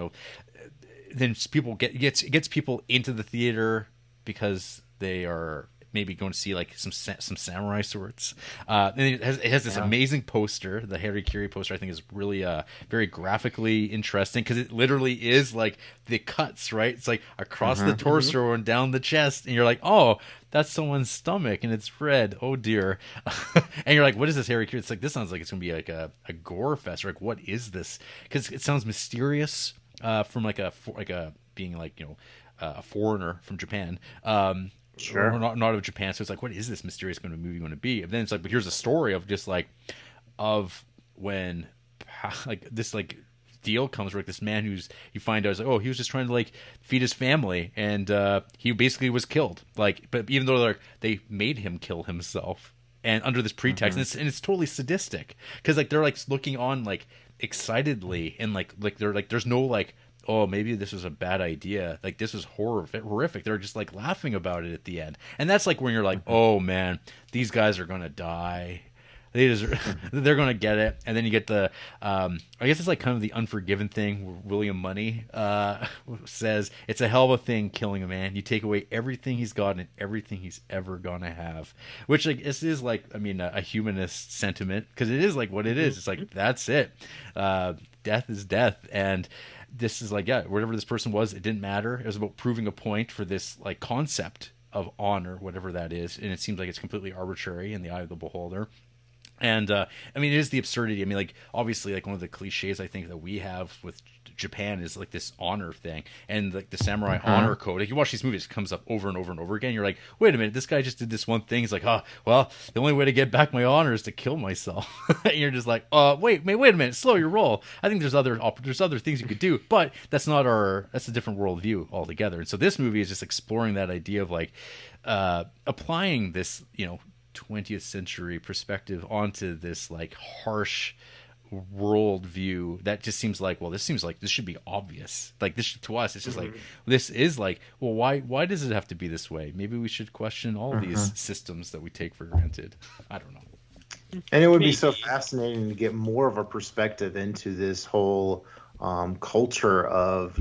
then people gets people into the theater because they are maybe going to see, like, some samurai swords. And it has this amazing poster. The Harakiri poster, I think, is really very graphically interesting, because it literally is, like, the cuts, right? It's, like, across the torso and down the chest, and you're like, oh, that's someone's stomach, and it's red. Oh dear. And you're like, what is this Harakiri? It's like, this sounds like it's going to be like a gore fest. Or, like, what is this? Because it sounds mysterious, from like a being, like, a foreigner from Japan. Sure. Or not of Japan. So it's like, what is this mysterious kind of movie going to be? And then it's like, but here's a story of just, like, of when, like, this, like, deal comes where, like, this man you find out is like, oh, he was just trying to, like, feed his family, and he basically was killed. Like, but even though they made him kill himself, and under this pretext, and it's totally sadistic, because, like, they're, like, looking on, like, excitedly, and like they're like, there's no, like, oh, maybe this was a bad idea. Like, this is horrific. They're just, like, laughing about it at the end. And that's, like, when you're like, oh, man, these guys are going to die. They're going to get it. And then you get the, I guess it's, like, kind of the Unforgiven thing, where William Money says, it's a hell of a thing killing a man. You take away everything he's got and everything he's ever going to have. Which, like, this is, like, I mean, a humanist sentiment, because it is, like, what it is. It's like, that's it. Death is death. And this is, like, yeah, whatever this person was, it didn't matter. It was about proving a point for this, like, concept of honor, whatever that is. And it seems like it's completely arbitrary in the eye of the beholder. And I mean, it is the absurdity. I mean, like, obviously, like, one of the cliches I think that we have with Japan is like this honor thing, and like the samurai honor code. Like, you watch these movies, it comes up over and over and over again. You're like, wait a minute, this guy just did this one thing. He's like, oh, well, the only way to get back my honor is to kill myself. And you're just like, wait a minute, slow your roll. I think there's other things you could do, but that's a different worldview altogether. And so this movie is just exploring that idea of like applying this, 20th century perspective onto this like harsh world view that just seems like, well, this should be obvious. Like, this to us, it's just like, this is like, well, why does it have to be this way? Maybe we should question all these systems that we take for granted. I don't know. And it would be so fascinating to get more of a perspective into this whole culture of,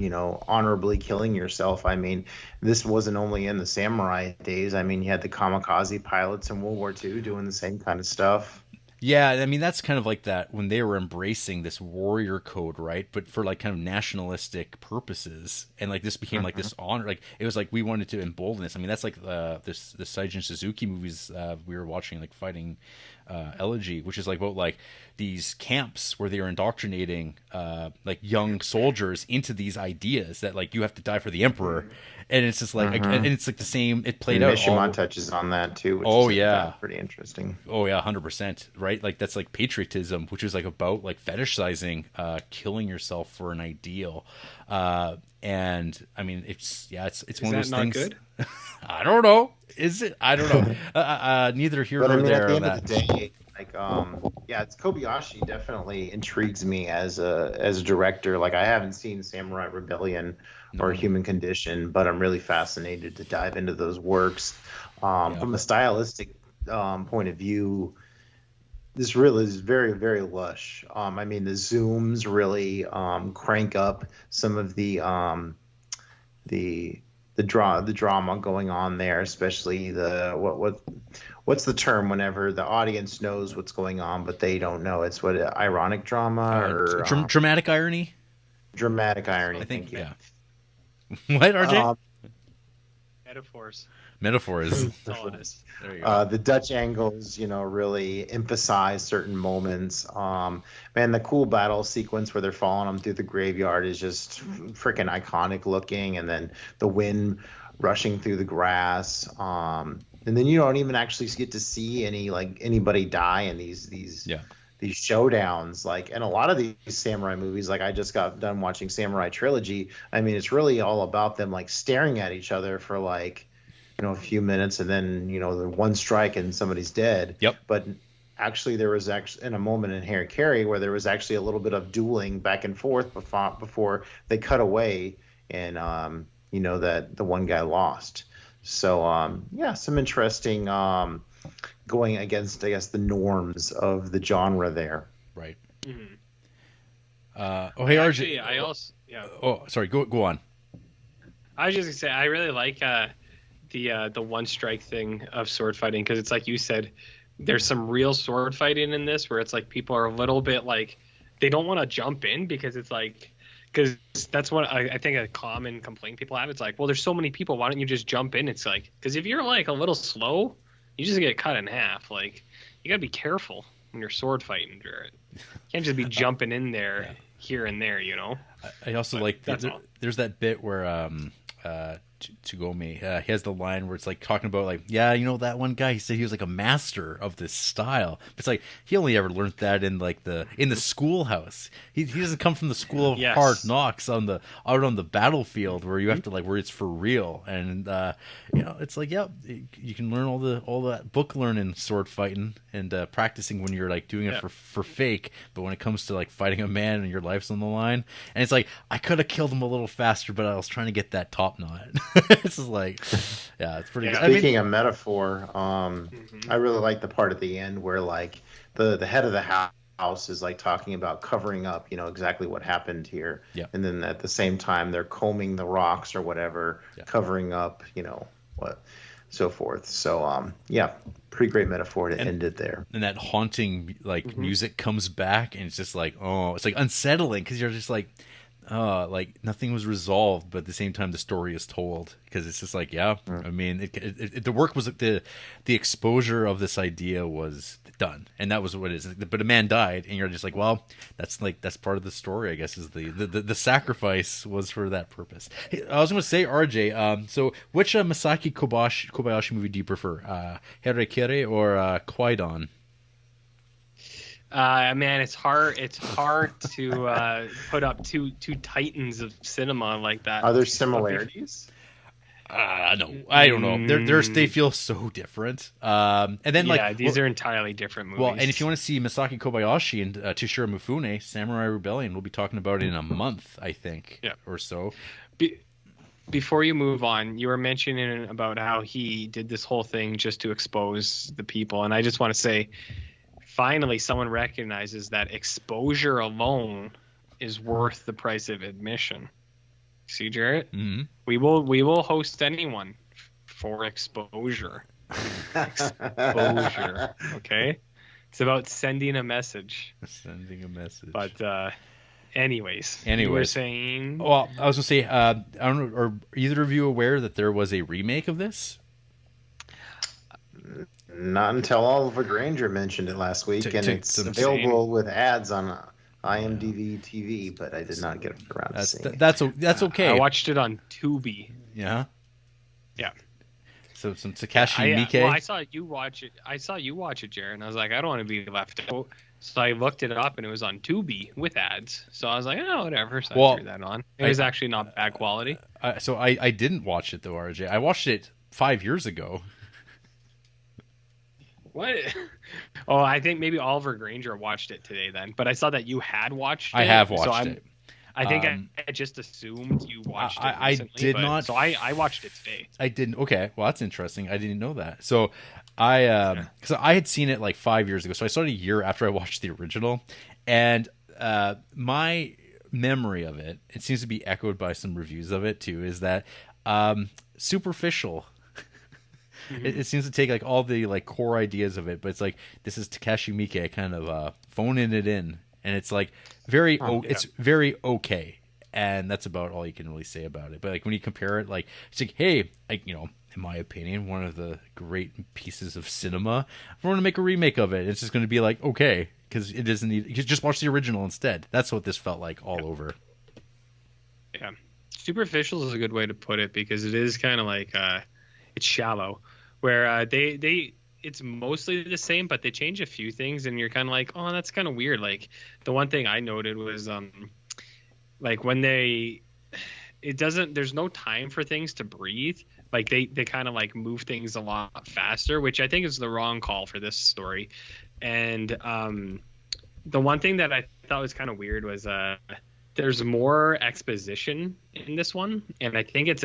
honorably killing yourself. I mean, this wasn't only in the samurai days. I mean, you had the kamikaze pilots in World War II doing the same kind of stuff. Yeah, I mean, that's kind of like that when they were embracing this warrior code, right? But for like kind of nationalistic purposes, and like this became like this honor. Like, it was like we wanted to embolden this. I mean, that's like the Seijin Suzuki movies we were watching, like Fighting Elegy, which is like about like these camps where they are indoctrinating like young soldiers into these ideas that like you have to die for the emperor. And it's just like, and it's like the same. It played out. Mishima touches on that too. Which is pretty interesting. Oh yeah, 100%. Right, like that's like patriotism, which is like about like fetishizing killing yourself for an ideal. And I mean, it's one of those things. Is that not good? I don't know. Is it? I don't know. Neither here nor there. At the end of the day, like, it's Kobayashi definitely intrigues me as a director. Like, I haven't seen Samurai Rebellion or Human Condition, but I'm really fascinated to dive into those works. From a stylistic point of view, this really is very, very lush. I mean, the zooms really crank up some of the drama going on there, especially what's the term whenever the audience knows what's going on but they don't know? It's ironic drama or dramatic irony. Dramatic irony. I think. Yeah. What, RJ? Metaphors. That's all it is. There you go. The Dutch angles, really emphasize certain moments. Man, the cool battle sequence where they're following them through the graveyard is just freaking iconic looking. And then the wind rushing through the grass. And then you don't even actually get to see anybody die in these showdowns. Like, and a lot of these samurai movies, like I just got done watching Samurai Trilogy. I mean, it's really all about them like staring at each other for like, a few minutes, and then the one strike and somebody's dead. Yep. But actually, there was in a moment in Harakiri where there was actually a little bit of dueling back and forth before they cut away, and that the one guy lost. So some interesting going against, I guess, the norms of the genre there. Right. Mm-hmm. Hey, Actually, RJ. Oh, sorry. Go on. I was just gonna say I really like the one strike thing of sword fighting, because it's like you said, there's some real sword fighting in this where it's like people are a little bit like they don't want to jump in because it's like, because that's what I think a common complaint people have. It's like, well, there's so many people, why don't you just jump in? It's like, because if you're like a little slow, you just get cut in half. Like, you gotta be careful when you're sword fighting. You can't just be jumping in there here and there, I also like there's that bit where Tsugome, he has the line where it's like talking about like, that one guy, he said he was like a master of this style. But it's like he only ever learned that in like the schoolhouse. He doesn't come from the school of hard knocks out on the battlefield where you have to like where it's for real. And it's like you can learn all that book learning sword fighting and practicing when you're like doing it for fake. But when it comes to like fighting a man and your life's on the line, and it's like I could have killed him a little faster, but I was trying to get that top knot. It's just like, it's pretty good. Speaking of metaphor, I really like the part at the end where like the head of the house is like talking about covering up, exactly what happened here. Yeah. And then at the same time, they're combing the rocks or whatever, covering up, what, so forth. So, pretty great metaphor to end it there. And that haunting like music comes back, and it's just like, it's like unsettling because you're just like, like nothing was resolved, but at the same time the story is told, because it's just like, I mean, the work was the exposure of this idea was done, and that was what it is. But a man died, and you're just like, well, that's part of the story, I guess, is the sacrifice was for that purpose. Hey, I was going to say, RJ, so which Masaki Kobayashi movie do you prefer, Harakiri or Kwaidan? Man, it's hard to put up two titans of cinema like that. Are there similarities? No, I don't know. They feel so different. And then these are entirely different movies. Well, and if you want to see Masaki Kobayashi and Toshiro Mifune, Samurai Rebellion, we'll be talking about it in a month, I think, or so. Before you move on, you were mentioning about how he did this whole thing just to expose the people, and I just want to say, finally, someone recognizes that exposure alone is worth the price of admission. See, Jarrett? Mm-hmm. We will host anyone for exposure. Exposure. Okay? It's about sending a message. Sending a message. But anyways, you were saying... Well, I was going to say, I don't know, are either of you aware that there was a remake of this? Not until Oliver Granger mentioned it last week, and it's available with ads on IMDb TV, but I did not get around to seeing it. That's okay. I watched it on Tubi. Yeah? Yeah. So some Takashi Miike? Well, I saw you watch it, Jared, and I was like, I don't want to be left out. So I looked it up, and it was on Tubi with ads. So I was like, oh, whatever. So I threw that on. It was actually not bad quality. So I didn't watch it, though, RJ. I watched it 5 years ago. What? Oh, I think maybe Oliver Granger watched it today then. But I saw that you had watched it. I have watched it. I think I just assumed you watched it recently. I did not. So I watched it today. I didn't. Okay. Well, that's interesting. I didn't know that. So because I had seen it like 5 years ago. So I saw it a year after I watched the original. And my memory of it seems to be echoed by some reviews of it too, is that superficial. Mm-hmm. It seems to take like all the like core ideas of it, but it's like, this is Takashi Miike kind of phoning it in, and it's like it's very okay, and that's about all you can really say about it. But like when you compare it, like it's like, hey, like, in my opinion, one of the great pieces of cinema. If we're going to make a remake of it, it's just going to be like, okay, because it doesn't need. You just watch the original instead. That's what this felt like all over. Yeah, superficial is a good way to put it, because it is kind of like it's shallow. Where it's mostly the same, but they change a few things, and you're kind of like, oh, that's kind of weird. Like the one thing I noted was, like when there's no time for things to breathe. Like they kind of like move things a lot faster, which I think is the wrong call for this story. And the one thing that I thought was kind of weird was there's more exposition in this one, and I think it's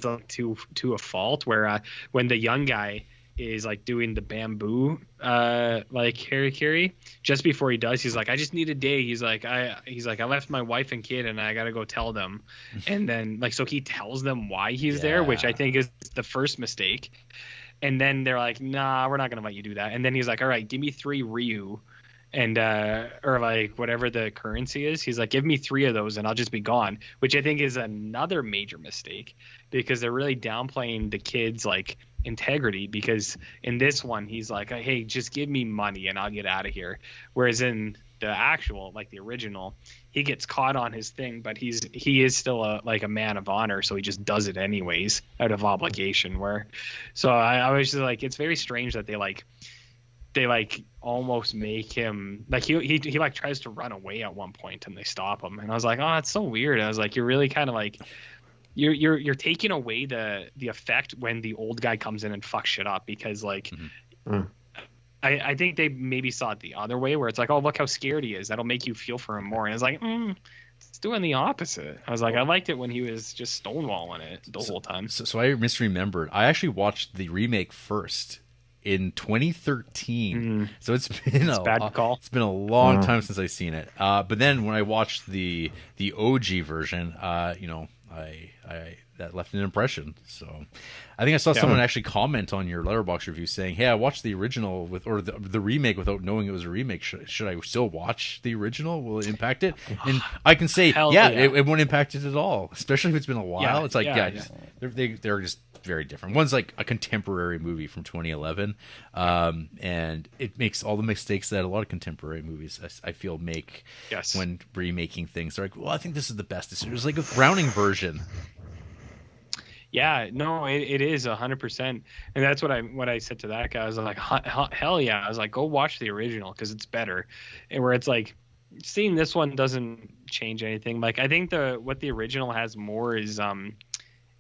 like to a fault, where when the young guy is like doing the bamboo like Harakiri, just before he does, he's like, I just need a day. He's like I left my wife and kid, and I gotta go tell them. And then like, so he tells them why he's there, which I think is the first mistake. And then they're like, nah, we're not gonna let you do that. And then he's like, all right, give me 3 Ryu. And or like whatever the currency is, he's like, give me 3 of those and I'll just be gone, which I think is another major mistake, because they're really downplaying the kid's like integrity, because in this one he's like, hey, just give me money and I'll get out of here, whereas in the actual, like the original, he gets caught on his thing, but he is still a man of honor, so he just does it anyways out of obligation. So I was just like, it's very strange that they almost make him like he like tries to run away at one point and they stop him, and I was like, oh, it's so weird. I was like, you're really kind of like you're taking away the effect when the old guy comes in and fucks shit up, because like I think they maybe saw it the other way, where it's like, oh, look how scared he is, that'll make you feel for him more, and it's like it's doing the opposite. I was like, I liked it when he was just stonewalling it the whole time. So I misremembered. I actually watched the remake first in 2013. So it's been it's been a long time since I've seen it. But then when I watched the OG version, that left an impression. So I think I saw someone actually comment on your Letterboxd review saying, hey, I watched the original or the remake without knowing it was a remake. Should I still watch the original? Will it impact it? And I can say, it won't impact it at all, especially if it's been a while. It's like, they're just very different. One's like a contemporary movie from 2011, and it makes all the mistakes that a lot of contemporary movies I feel make when remaking things. They're like, well, I think this is the best. It was like a Browning version. Yeah, no, it is 100%, and that's what I said to that guy. I was like, hell yeah! I was like, go watch the original because it's better. And where it's like, seeing this one doesn't change anything. Like I think what the original has more is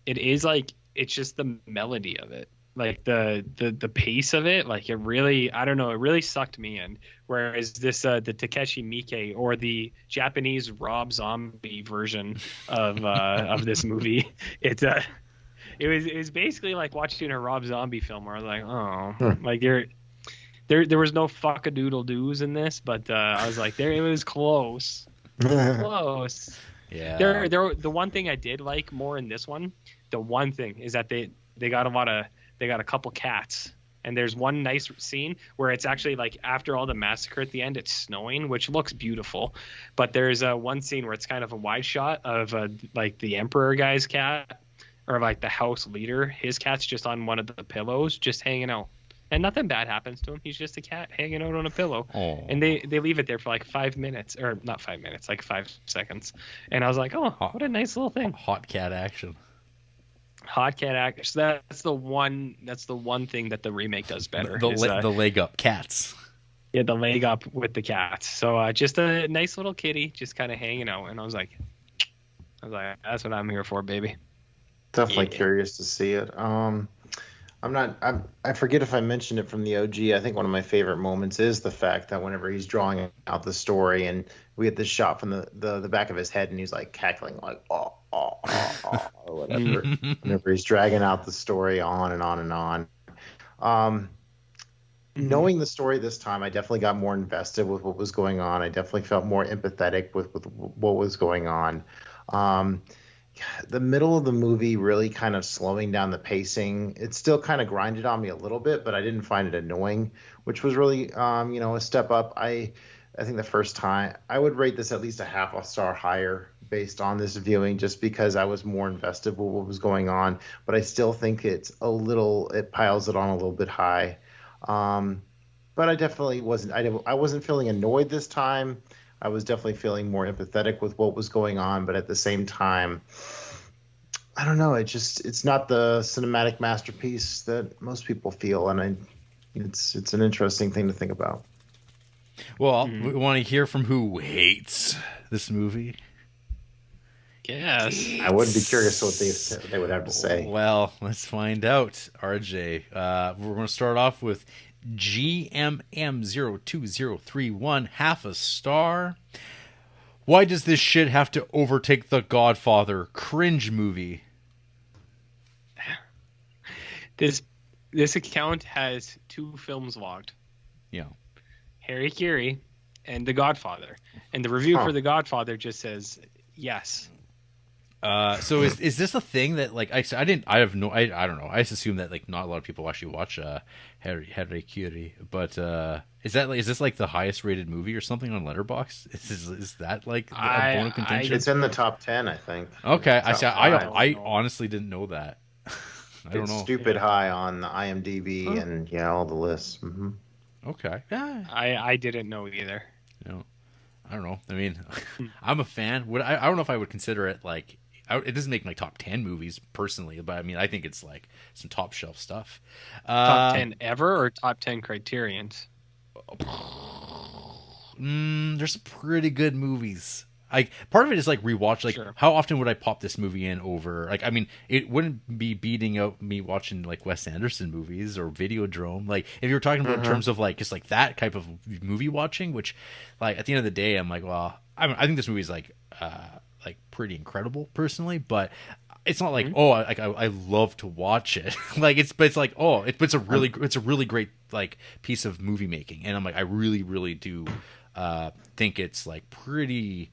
it is like. It's just the melody of it, like the pace of it. Like it really, I don't know, it really sucked me in. Whereas this, the Takeshi Miike or the Japanese Rob Zombie version of this movie, it was basically like watching a Rob Zombie film where I was like, like there was no fuck-a-doodle doos in this, but I was like, it was close, close. Yeah. The one thing I did like more in this one, the one thing is that they got a couple cats, and there's one nice scene where it's actually like after all the massacre at the end, it's snowing, which looks beautiful. But there's one scene where it's kind of a wide shot of like the emperor guy's cat, or like the house leader, his cat's just on one of the pillows, just hanging out. And nothing bad happens to him. He's just a cat hanging out on a pillow. Aww. And they leave it there for like 5 minutes, or not 5 minutes, like 5 seconds. And I was like, what a nice little thing. Hot cat action. Hot cat action. So that's the one thing that the remake does better. The leg up cats. Yeah, the leg up with the cats. So just a nice little kitty just kind of hanging out. And I was like, that's what I'm here for, baby. Definitely curious to see it. I forget if I mentioned it from the OG. I think one of my favorite moments is the fact that whenever he's drawing out the story and we get this shot from the back of his head and he's like cackling like or whatever. Whenever he's dragging out the story on and on and on. Knowing the story this time, I definitely got more invested with what was going on. I definitely felt more empathetic with what was going on. The middle of the movie really kind of slowing down the pacing. It still kind of grinded on me a little bit, but I didn't find it annoying, which was really, a step up. I think the first time I would rate this at least a half a star higher based on this viewing, just because I was more invested with what was going on. But I still think it piles it on a little bit high. But I definitely I wasn't feeling annoyed this time. I was definitely feeling more empathetic with what was going on, but at the same time, I don't know. It's not the cinematic masterpiece that most people feel, and it's an interesting thing to think about. Well, we want to hear from who hates this movie. Yes. I wouldn't be curious what they would have to say. Well, let's find out, RJ. We're going to start off with GMM02031, half a star. Why does this shit have to overtake The Godfather? Cringe movie. This account has 2 films logged. Yeah. Harakiri and The Godfather. And the review for The Godfather just says yes. So is this a thing that like I don't know. I just assume that like not a lot of people actually watch Harakiri, but is this like the highest rated movie or something on Letterboxd? Is that like a bone of contention? It's in the top 10, I think. Okay, I honestly didn't know that. I don't know. It's stupid high on the IMDb and all the lists. Mm-hmm. Okay, I didn't know either. I don't know. I mean, I'm a fan. I don't know if I would consider it like. It doesn't make my top 10 movies personally, but I mean, I think it's like some top shelf stuff. Top 10 ever or top 10 Criterions? There's some pretty good movies. Like part of it is like rewatch. Like how often would I pop this movie in over? Like I mean, it wouldn't be beating out me watching like Wes Anderson movies or Videodrome. Like if you were talking about in terms of like just like that type of movie watching, which like at the end of the day, I'm like, well, I think this movie is like pretty incredible personally, but it's not like I love to watch it. Like it's like it's a really great like piece of movie making, and I'm like I really do think it's like pretty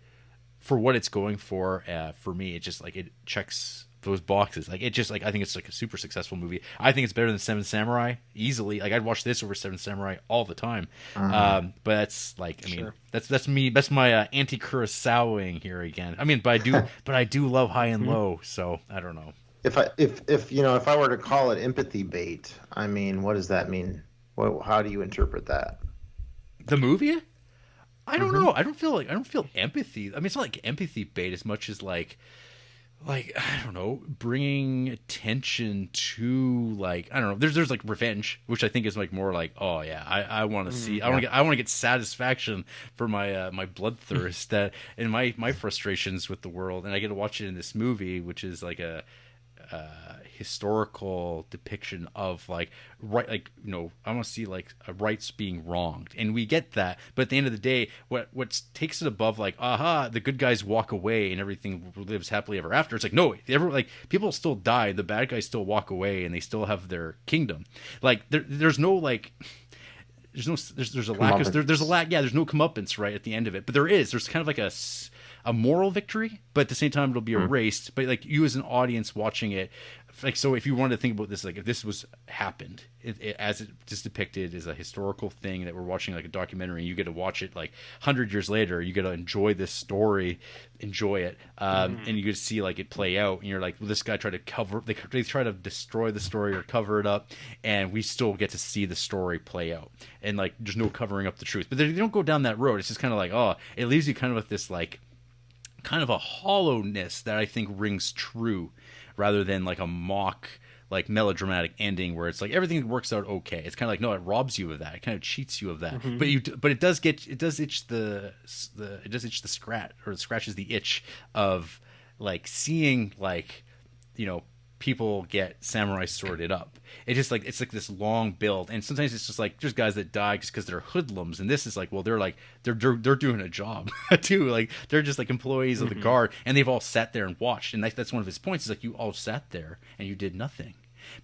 for what it's going for. For me, it just like it checks boxes. Like it just like I think it's like a super successful movie. I think it's better than Seven Samurai easily. Like I'd watch this over Seven Samurai all the time. But that's like I mean that's me. That's my anti Kurosawaing here again. I mean, but I do love High and Low. So I don't know. If I were to call it empathy bait, I mean, what does that mean? How do you interpret that? The movie? I don't know. I don't feel empathy. I mean, it's not like empathy bait as much as like I don't know, bringing attention to like I don't know. There's like revenge, which I think is like more like I want to see. I want to get satisfaction for my my bloodthirst that and my frustrations with the world, and I get to watch it in this movie, which is like a historical depiction of like right, like I want to see like rights being wronged, and we get that. But at the end of the day, what takes it above like the good guys walk away and everything lives happily ever after? It's like no, people still die, the bad guys still walk away, and they still have their kingdom. Like there's no like. There's a lack of there's a lack there's no comeuppance right at the end of it, but there's kind of like a moral victory, but at the same time it'll be erased. But like you as an audience watching it, like so if you wanted to think about this, like if this was happened as it is depicted as a historical thing that we're watching like a documentary, and you get to watch it like 100 years later, you get to enjoy this story, enjoy it, and you get to see like it play out, and you're like, well, this guy tried to they try to destroy the story or cover it up, and we still get to see the story play out, and like there's no covering up the truth. But they don't go down that road. It's just kind of like it leaves you kind of with this like kind of a hollowness that I think rings true, rather than like a mock like melodramatic ending where it's like everything works out okay. It's kind of like no, it robs you of that. It kind of cheats you of that. But it does itch the scratch, or it scratches the itch of like seeing like people get samurai sorted up. It's just like it's like this long build, and sometimes it's just like there's guys that die just because they're hoodlums, and this is like well they're doing a job too, like they're just like employees of the guard, and they've all sat there and watched, and that's one of his points is like you all sat there and you did nothing.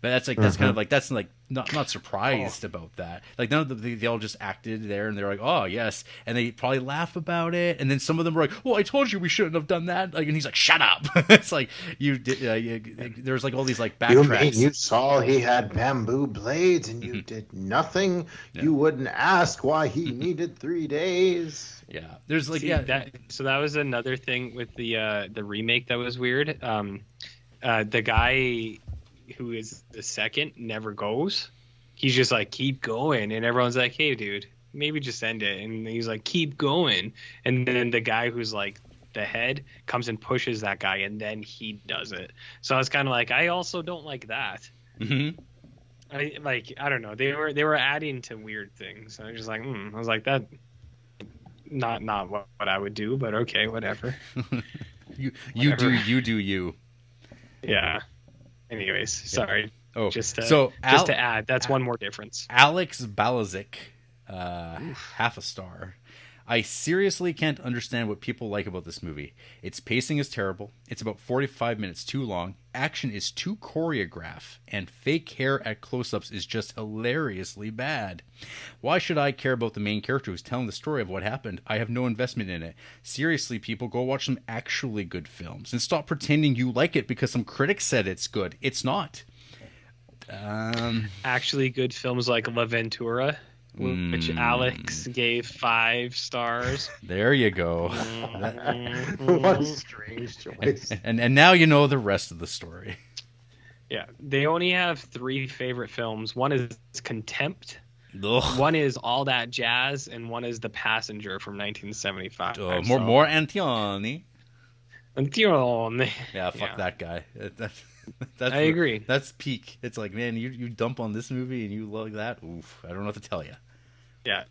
But that's like that's kind of like that's like not surprised about that. Like none of they all just acted there, and they're like, oh yes, and they probably laugh about it. And then some of them were like, well, I told you we shouldn't have done that. Like, and he's like, shut up. It's like you did. There's like all these like backtracks. You saw he had bamboo blades, and you did nothing. Yeah. You wouldn't ask why he needed 3 days. Yeah, there's like So that was another thing with the remake that was weird. The guy who is the second never goes. He's just like, keep going, and everyone's like, hey dude, maybe just end it. And he's like, keep going, and then the guy who's like the head comes and pushes that guy, and then he does it. So I was kind of like, I also don't like that. I don't know, they were adding to weird things. I was just like I was like, that not what I would do, but okay, whatever. you do you. Yeah. Anyways, sorry. Oh, just to add, that's one more difference. Alex Balazic, half a star. I seriously can't understand what people like about this movie. Its pacing is terrible. It's about 45 minutes too long. Action is too choreographed, and fake hair at close-ups is just hilariously bad. Why should I care about the main character who's telling the story of what happened? I have no investment in it. Seriously, people, go watch some actually good films and stop pretending you like it because some critics said it's good. It's not. Actually good films like La Ventura, which Alex gave 5 stars. There you go. What a strange choice. And now you know the rest of the story. Yeah, they only have 3 favorite films. One is Contempt. Ugh. One is All That Jazz, and one is The Passenger from 1975. More Antione. Antione. Yeah, fuck that guy. I agree. That's peak. It's like, man, you dump on this movie and you love that. Oof, I don't know what to tell you. Yeah,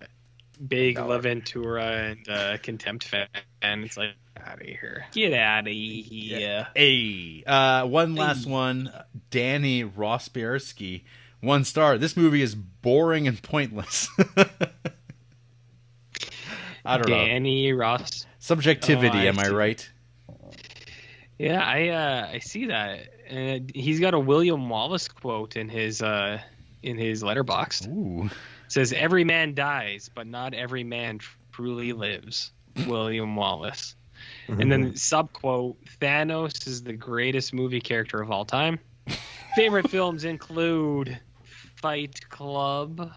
big La Ventura and Contempt fan. It's like, out of here. Get out of here. Yeah. Hey, one last one. Danny Rosbierski, 1 star. This movie is boring and pointless. I don't know. Danny Ross. Subjectivity, am I right? Yeah, I see that. And he's got a William Wallace quote in his letterbox. Ooh. It says, "Every man dies, but not every man truly lives." William Wallace. And then subquote, Thanos is the greatest movie character of all time. Favorite films include Fight Club.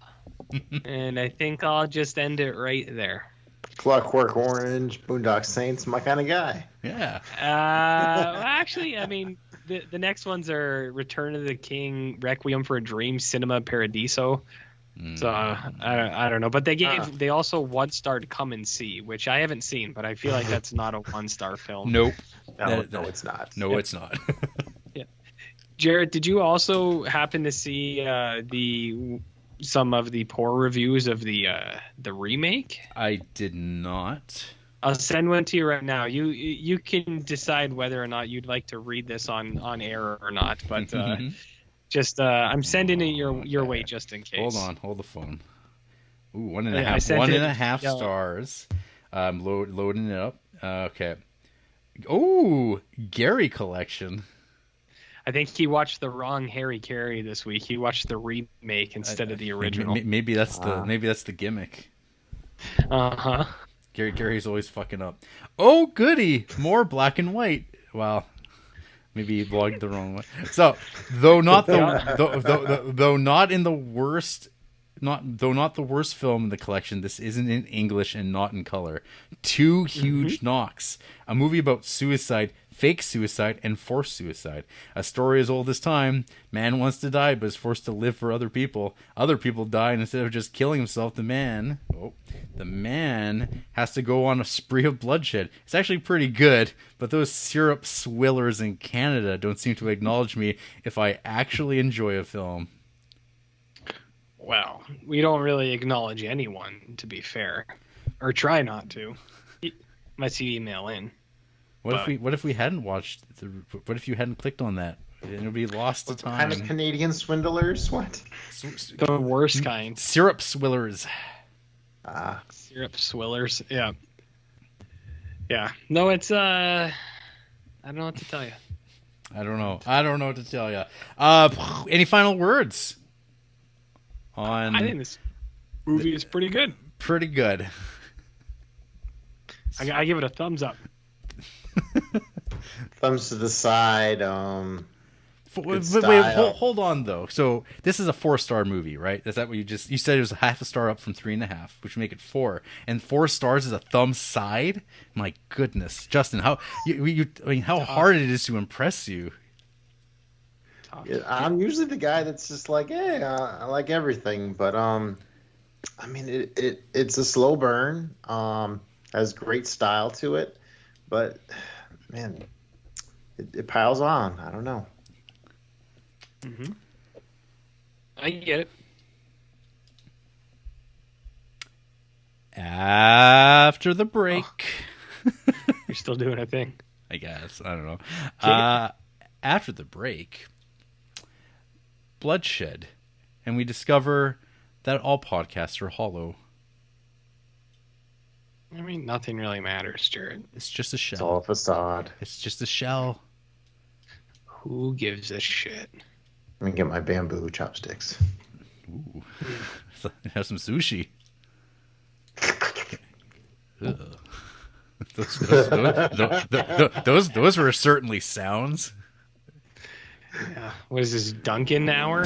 And I think I'll just end it right there. Clockwork Orange, Boondock Saints, my kind of guy. Yeah. Well, actually, I mean, the next ones are Return of the King, Requiem for a Dream, Cinema Paradiso. So I don't know, but they also 1-starred Come and See, which I haven't seen, but I feel like that's not a 1-star film. Nope. No, it's not. No, it's not. Yeah. Jared, did you also happen to see some of the poor reviews of the remake? I did not. I'll send one to you right now. You can decide whether or not you'd like to read this on air or not, but just I'm sending it your way just in case. Hold the phone. Ooh, 1.5 stars. I'm loading it up. Okay. Oh, Gary collection. I think he watched the wrong Harakiri this week. He watched the remake instead of the original. Maybe that's the gimmick. Uh-huh. Gary's always fucking up. Oh, goody! More black and white. Well, maybe he logged the wrong way. So, though not the worst film in the collection, this isn't in English and not in color. Two Huge Knocks, a movie about suicide, fake suicide, and forced suicide. A story as old as time. Man wants to die, but is forced to live for other people. Other people die, and instead of just killing himself, the man has to go on a spree of bloodshed. It's actually pretty good, but those syrup swillers in Canada don't seem to acknowledge me if I actually enjoy a film. Well, we don't really acknowledge anyone, to be fair, or try not to. Unless you email in. What if we hadn't watched? What if you hadn't clicked on that? It would be lost to time. Kind of Canadian swindlers? What? The worst kind. Syrup swillers. Syrup swillers. Yeah. Yeah. No, it's I don't know what to tell you. I don't know what to tell you. Any final words? I think this movie is pretty good. Pretty good. I give it a thumbs up. Thumbs to the side. Wait, hold on though. So this is a 4-star movie, right? Is that what you said? It was a half a star up from 3.5, which would make it 4, and 4 stars is a thumbs side. My goodness, Justin, how hard it is to impress you. Yeah, I'm usually the guy that's just like, hey, I like everything, but I mean, it's a slow burn. Has great style to it, but man, it piles on. I don't know. Mm-hmm. I get it. After the break, You're still doing a thing. I guess. I don't know. After the break, bloodshed, and we discover that all podcasts are hollow. I mean, nothing really matters, Jared. It's just a shell. It's all a facade. It's just a shell. Who gives a shit? Let me get my bamboo chopsticks. Ooh. Have some sushi. Those were certainly sounds. Yeah. What is this, Dunkin' hour?